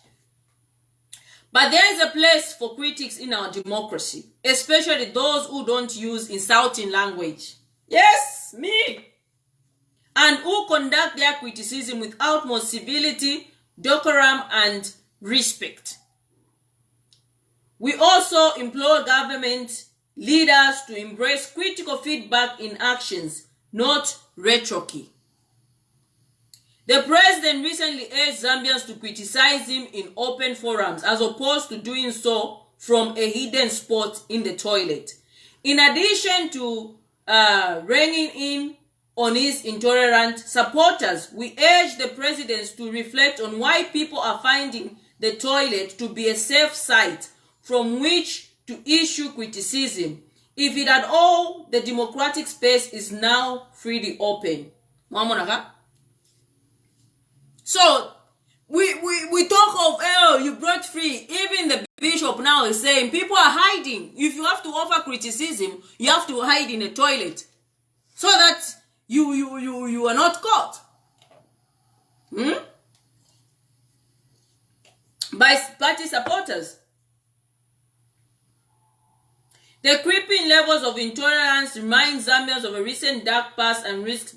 But there is a place for critics in our democracy, especially those who don't use insulting language. Yes, me. And who conduct their criticism with utmost civility, decorum, and respect. We also implore government leaders to embrace critical feedback in actions, not rhetoric. The president recently urged Zambians to criticize him in open forums as opposed to doing so from a hidden spot in the toilet. In addition to reining in on his intolerant supporters, we urge the president to reflect on why people are finding the toilet to be a safe site from which to issue criticism, if it at all the democratic space is now freely open. So we talk of, oh, you brought free. Even the bishop now is saying people are hiding. If you have to offer criticism, you have to hide in a toilet so that you are not caught. By party supporters. The creeping levels of intolerance remind Zambians of a recent dark past and risks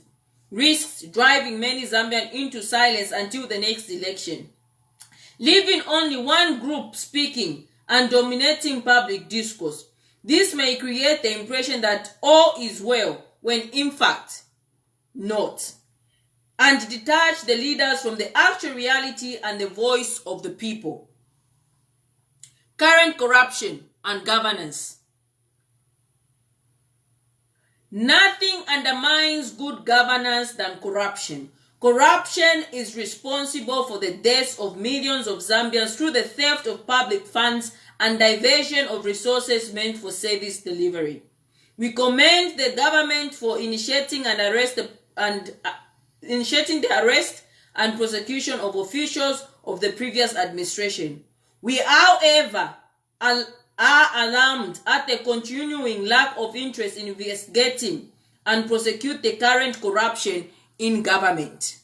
driving many Zambians into silence until the next election, leaving only one group speaking and dominating public discourse. This may create the impression that all is well, when in fact not, and detach the leaders from the actual reality and the voice of the people. Current corruption and governance. Nothing undermines good governance than corruption. Corruption is responsible for the deaths of millions of Zambians through the theft of public funds and diversion of resources meant for service delivery. We commend the government for initiating the arrest and prosecution of officials of the previous administration. We, however, are alarmed at the continuing lack of interest in investigating and prosecute the current corruption in government.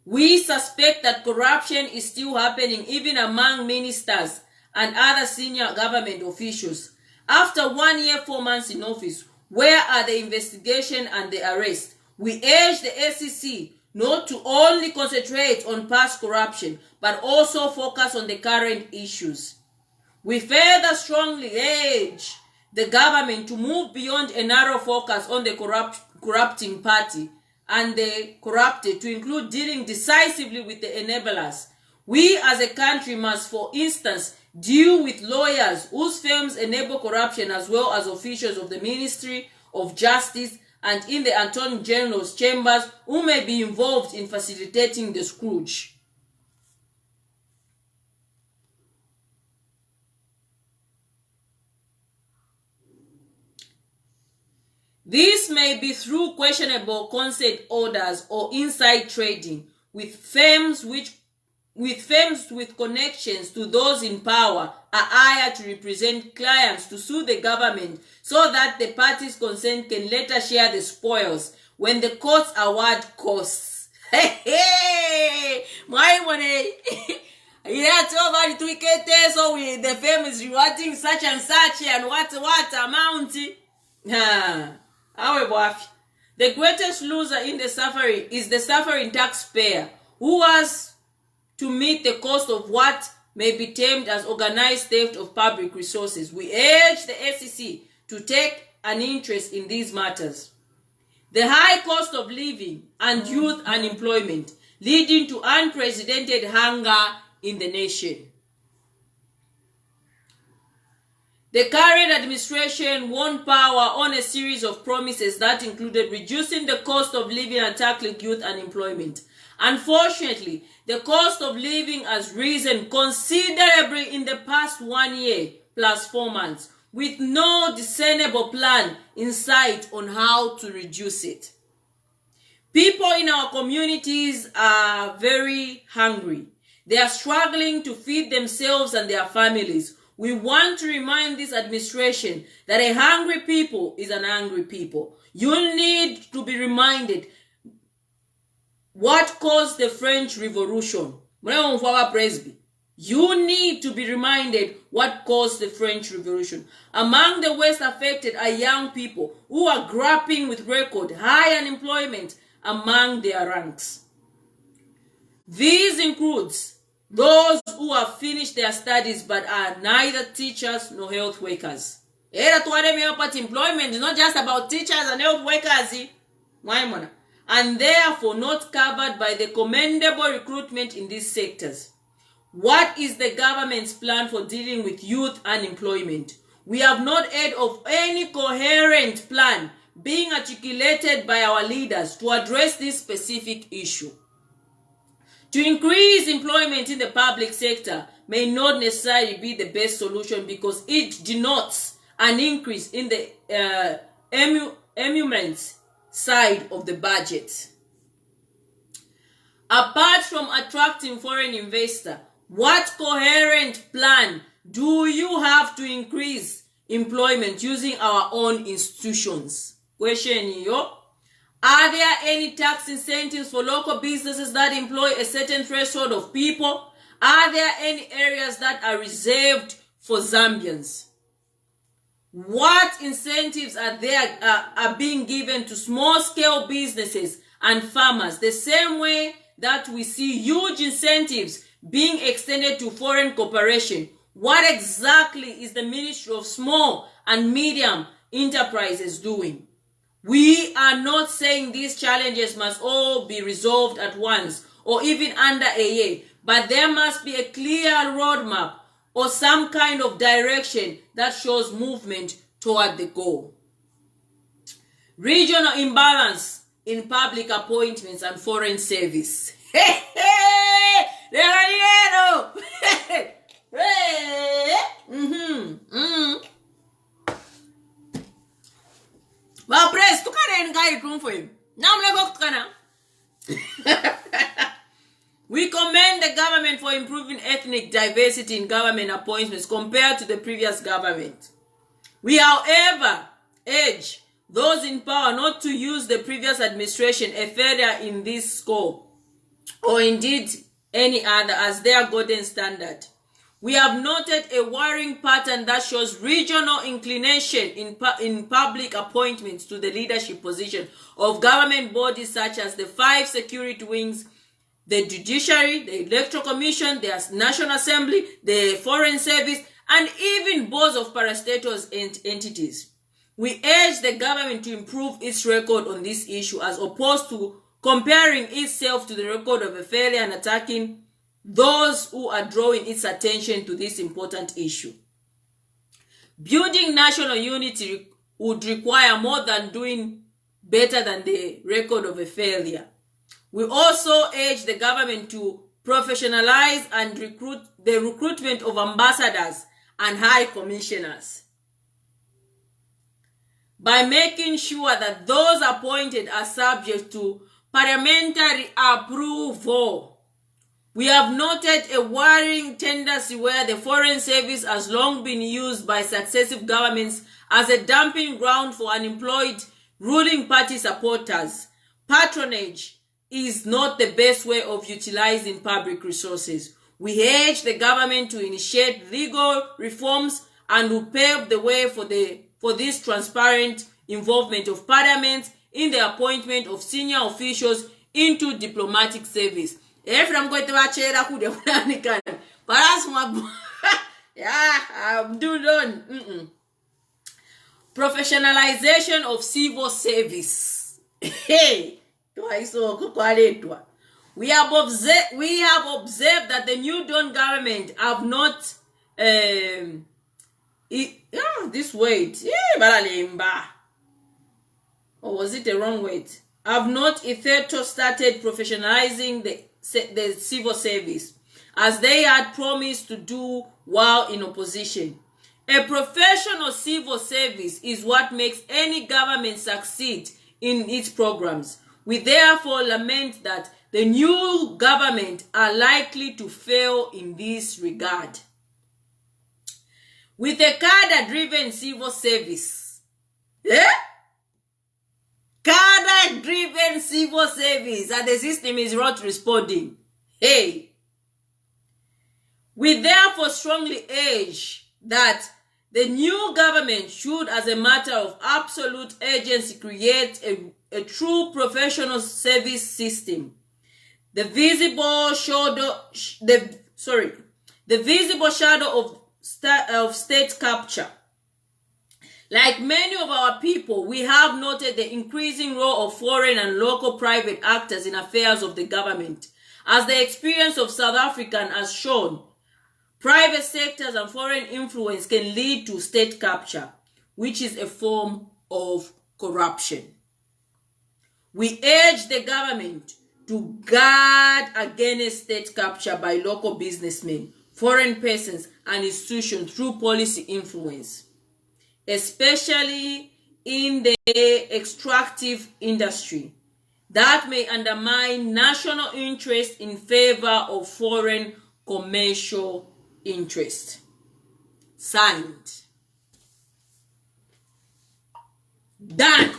We suspect that corruption is still happening even among ministers and other senior government officials. After 1 year, 4 months in office, where are the investigation and the arrest? We urge the SEC not to only concentrate on past corruption, but also focus on the current issues. We further strongly urge the government to move beyond a narrow focus on the corrupting party and the corrupted to include dealing decisively with the enablers. We as a country must, for instance, deal with lawyers whose firms enable corruption, as well as officials of the Ministry of Justice and in the Attorney General's chambers who may be involved in facilitating the scourge. This may be through questionable consent orders or inside trading with firms with connections to those in power are hired to represent clients to sue the government so that the parties concerned can later share the spoils when the courts award costs. Hey, my money. Yeah, over the weekend, so the firm is rewarding such and such and what amount. However, the greatest loser in the suffering is the suffering taxpayer who has to meet the cost of what may be termed as organized theft of public resources. We urge the SEC to take an interest in these matters. The high cost of living and youth unemployment leading to unprecedented hunger in the nation. The current administration won power on a series of promises that included reducing the cost of living and tackling youth unemployment. Unfortunately, the cost of living has risen considerably in the past 1 year plus 4 months, with no discernible plan in sight on how to reduce it. People in our communities are very hungry. They are struggling to feed themselves and their families. We want to remind this administration that a hungry people is an angry people. You need to be reminded what caused the French Revolution. You need to be reminded what caused the French Revolution. Among the worst affected are young people who are grappling with record high unemployment among their ranks. These includes those who have finished their studies but are neither teachers nor health workers. Employment is not just about teachers and health workers, and therefore not covered by the commendable recruitment in these sectors. What is the government's plan for dealing with youth unemployment? We have not heard of any coherent plan being articulated by our leaders to address this specific issue. To increase employment in the public sector may not necessarily be the best solution because it denotes an increase in the emoluments side of the budget. Apart from attracting foreign investors, what coherent plan do you have to increase employment using our own institutions? Question here. Are there any tax incentives for local businesses that employ a certain threshold of people? Are there any areas that are reserved for Zambians? What incentives are being given to small-scale businesses and farmers, the same way that we see huge incentives being extended to foreign corporations? What exactly is the Ministry of Small and Medium Enterprises doing? We are not saying these challenges must all be resolved at once or even under a year, but there must be a clear roadmap or some kind of direction that shows movement toward the goal. Regional imbalance in public appointments and foreign service. Well, press to for him. Now we commend the government for improving ethnic diversity in government appointments compared to the previous government. We, however, urge those in power not to use the previous administration a failure in this scope, or indeed any other, as their golden standard. We have noted a worrying pattern that shows regional inclination in public appointments to the leadership position of government bodies such as the 5 security wings, the Judiciary, the Electoral Commission, the National Assembly, the Foreign Service, and even boards of parastatals and entities. We urge the government to improve its record on this issue as opposed to comparing itself to the record of a failure and attacking those who are drawing its attention to this important issue. Building national unity would require more than doing better than the record of a failure. We also urge the government to professionalize and the recruitment of ambassadors and high commissioners. by making sure that those appointed are subject to parliamentary approval. We have noted a worrying tendency where the Foreign Service has long been used by successive governments as a dumping ground for unemployed ruling party supporters. Patronage is not the best way of utilizing public resources. We urge the government to initiate legal reforms and will pave the way for this transparent involvement of parliament in the appointment of senior officials into diplomatic service. If I'm going to watch it, I could have done it. But that's my yeah, I'm doing professionalization of civil service. Hey, we have observed that the new Dawn government have not this word. Or was it the wrong word? Have not hitherto started professionalizing the civil service as they had promised to do while in opposition. A professional civil service is what makes any government succeed in its programs. We therefore lament that the new government are likely to fail in this regard. With a cadre-driven civil service, cadre-driven civil service, and the system is not responding. Hey, we therefore strongly urge that the new government should, as a matter of absolute urgency, create a true professional service system. The visible shadow of state capture. Like many of our people, we have noted the increasing role of foreign and local private actors in affairs of the government. As the experience of South African has shown, private sectors and foreign influence can lead to state capture, which is a form of corruption. We urge the government to guard against state capture by local businessmen, foreign persons, and institutions through policy influence, especially in the extractive industry, that may undermine national interest in favor of foreign commercial interest. Signed. Done.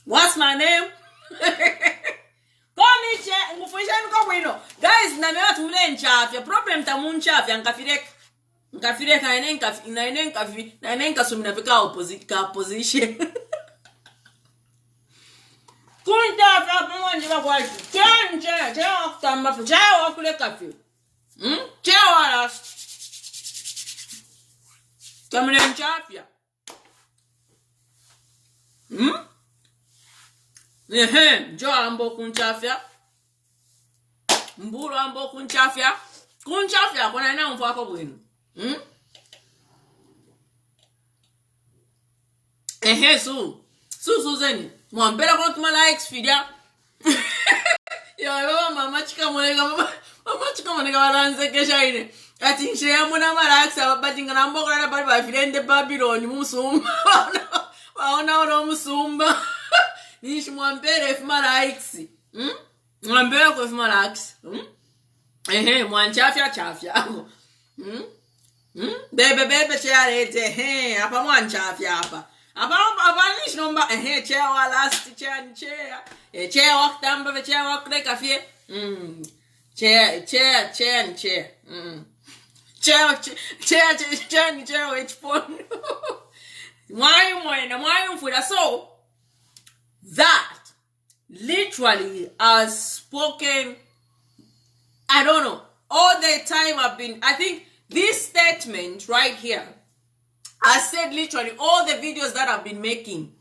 What's my name? Guys, na mewa tule nchafya. Problem tamu nchafya. Nkafireka na nenka suminafika opposition. Kunchafya pamonjiba kwa isi. Chea wakutamba. Chea wakule kafi. Chea wala. Kamile nchafya. Jo ambo kunchafya. Mburu ambo kunchafya. Kunchafya kona ina mfako bwinu. Suzeni. Mwampela kwa tuma likes fidia. Yo baba mama chika monega balanze kesha ine. Ati nshaya muna maraksa batinga nambo kana bali ba filende Babylon musumba. Waona oro musumba. Nishi mwampere fuma likes. Mwambere kwa fuma likes. Mwanchafya chafya. Bebe charete. Hapa mwanchafya hapa. Apa nishi nomba. Chea wa last chea. Chea wakutamba chea wakureka fie. Chea. Chea wechpon. Mwayu mfuda. So that literally has spoken, I don't know, all the time I think this statement right here, I said literally all the videos that I've been making,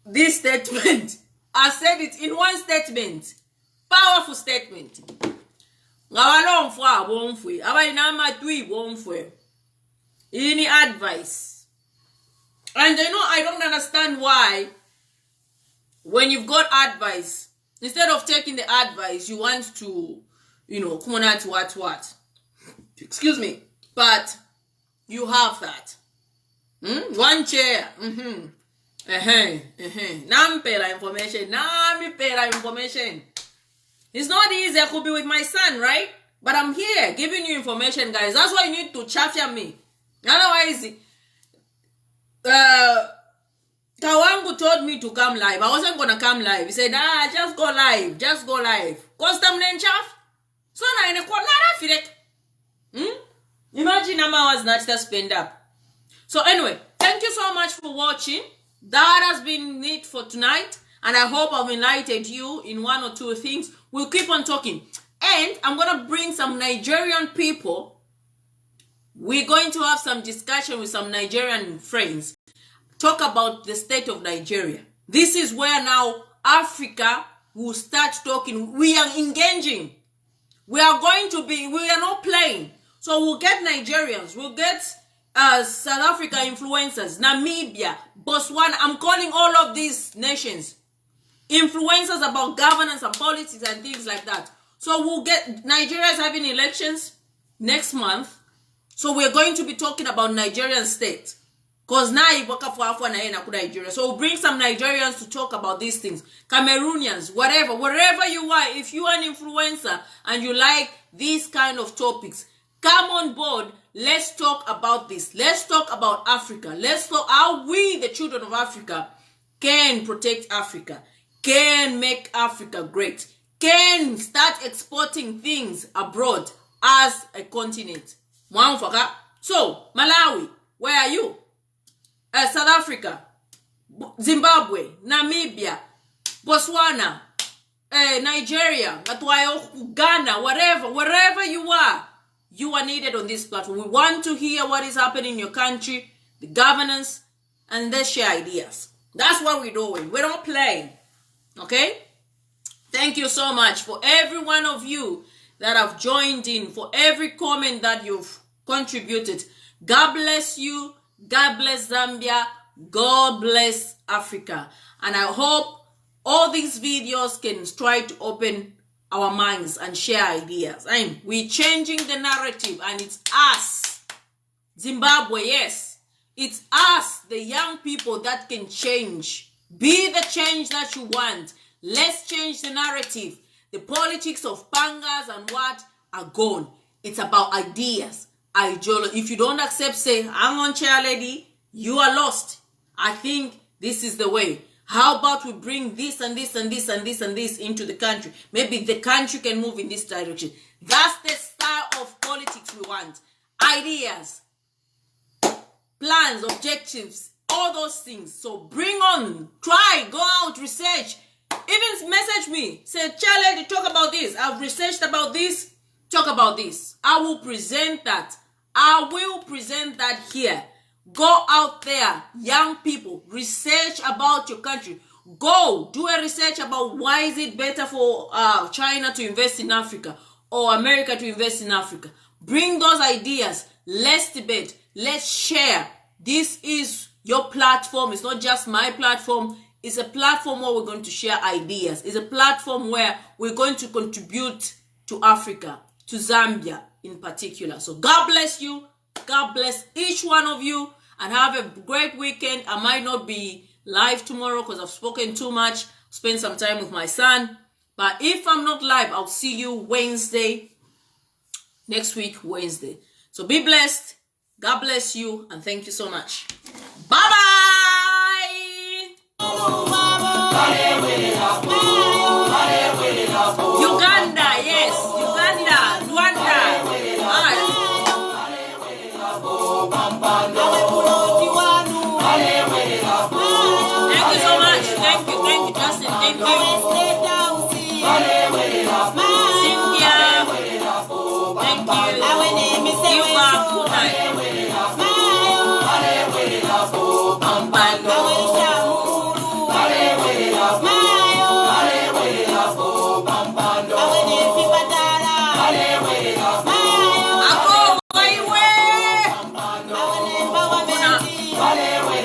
this statement, I said it in one statement, powerful statement. Any advice? And I don't understand why when you've got advice, instead of taking the advice, you want to, come on at what? Excuse me. But you have that. One chair. Nampela information. It's not easy. I could be with my son, right? But I'm here giving you information, guys. That's why you need to chaffia me. Otherwise, Kawangu told me to come live. I wasn't gonna come live. He said, just go live. Just go live. Custom name chaff. So now in a quarter, imagine how I was not to spend up. So anyway, thank you so much for watching. That has been it for tonight. And I hope I've enlightened you in one or two things. We'll keep on talking. And I'm going to bring some Nigerian people. We're going to have some discussion with some Nigerian friends. Talk about the state of Nigeria. This is where now Africa will start talking. We are engaging. We are not playing. So we'll get Nigerians. We'll get South Africa influencers, Namibia, Botswana. I'm calling all of these nations influencers about governance and politics and things like that. So we'll get Nigeria's having elections next month. So we're going to be talking about Nigerian state. Because now Nigeria. So we'll bring some Nigerians to talk about these things. Cameroonians, wherever you are, if you are an influencer and you like these kind of topics, come on board. Let's talk about this. Let's talk about Africa. Let's talk how we, the children of Africa, can protect Africa, can make Africa great, can start exporting things abroad as a continent. So, Malawi, where are you? South Africa, Zimbabwe, Namibia, Botswana, Nigeria, Ghana, wherever you are needed on this platform. We want to hear what is happening in your country, the governance, and let's share ideas. That's what we're doing. We're not playing. Okay? Thank you so much for every one of you that have joined in, for every comment that you've contributed. God bless you. God bless Zambia. God bless Africa. And I hope all these videos can try to open our minds and share ideas. And we're changing the narrative, and it's us, Zimbabwe, yes. It's us, the young people, that can change. Be the change that you want. Let's change the narrative. The politics of pangas and what are gone. It's about ideas. Ideology. If you don't accept, say, hang on, chair lady, you are lost. I think this is the way. How about we bring this and this and this and this and this into the country? Maybe the country can move in this direction. That's the style of politics we want. Ideas, plans, objectives, all those things. So bring on, try, go out, research. Even message me. Say, Charlie, talk about this. I've researched about this. Talk about this. I will present that. I will present that here. Go out there, young people, research about your country. Go do a research about why is it better for China to invest in Africa or America to invest in Africa. Bring those ideas. Let's debate. Let's share. This is your platform. It's not just my platform. It's a platform where we're going to share ideas. It's a platform where we're going to contribute to Africa, to Zambia in particular. So God bless you. God bless each one of you, and have a great weekend. I might not be live tomorrow because I've spoken too much. Spend some time with my son. But if I'm not live, I'll see you Wednesday. Next week, Wednesday. So be blessed. God bless you, and thank you so much. Bye-bye. Uganda, yes. Uganda, Rwanda. Thank you so much. Thank you, Justin. Thank you. Cynthia. Thank you. Good night.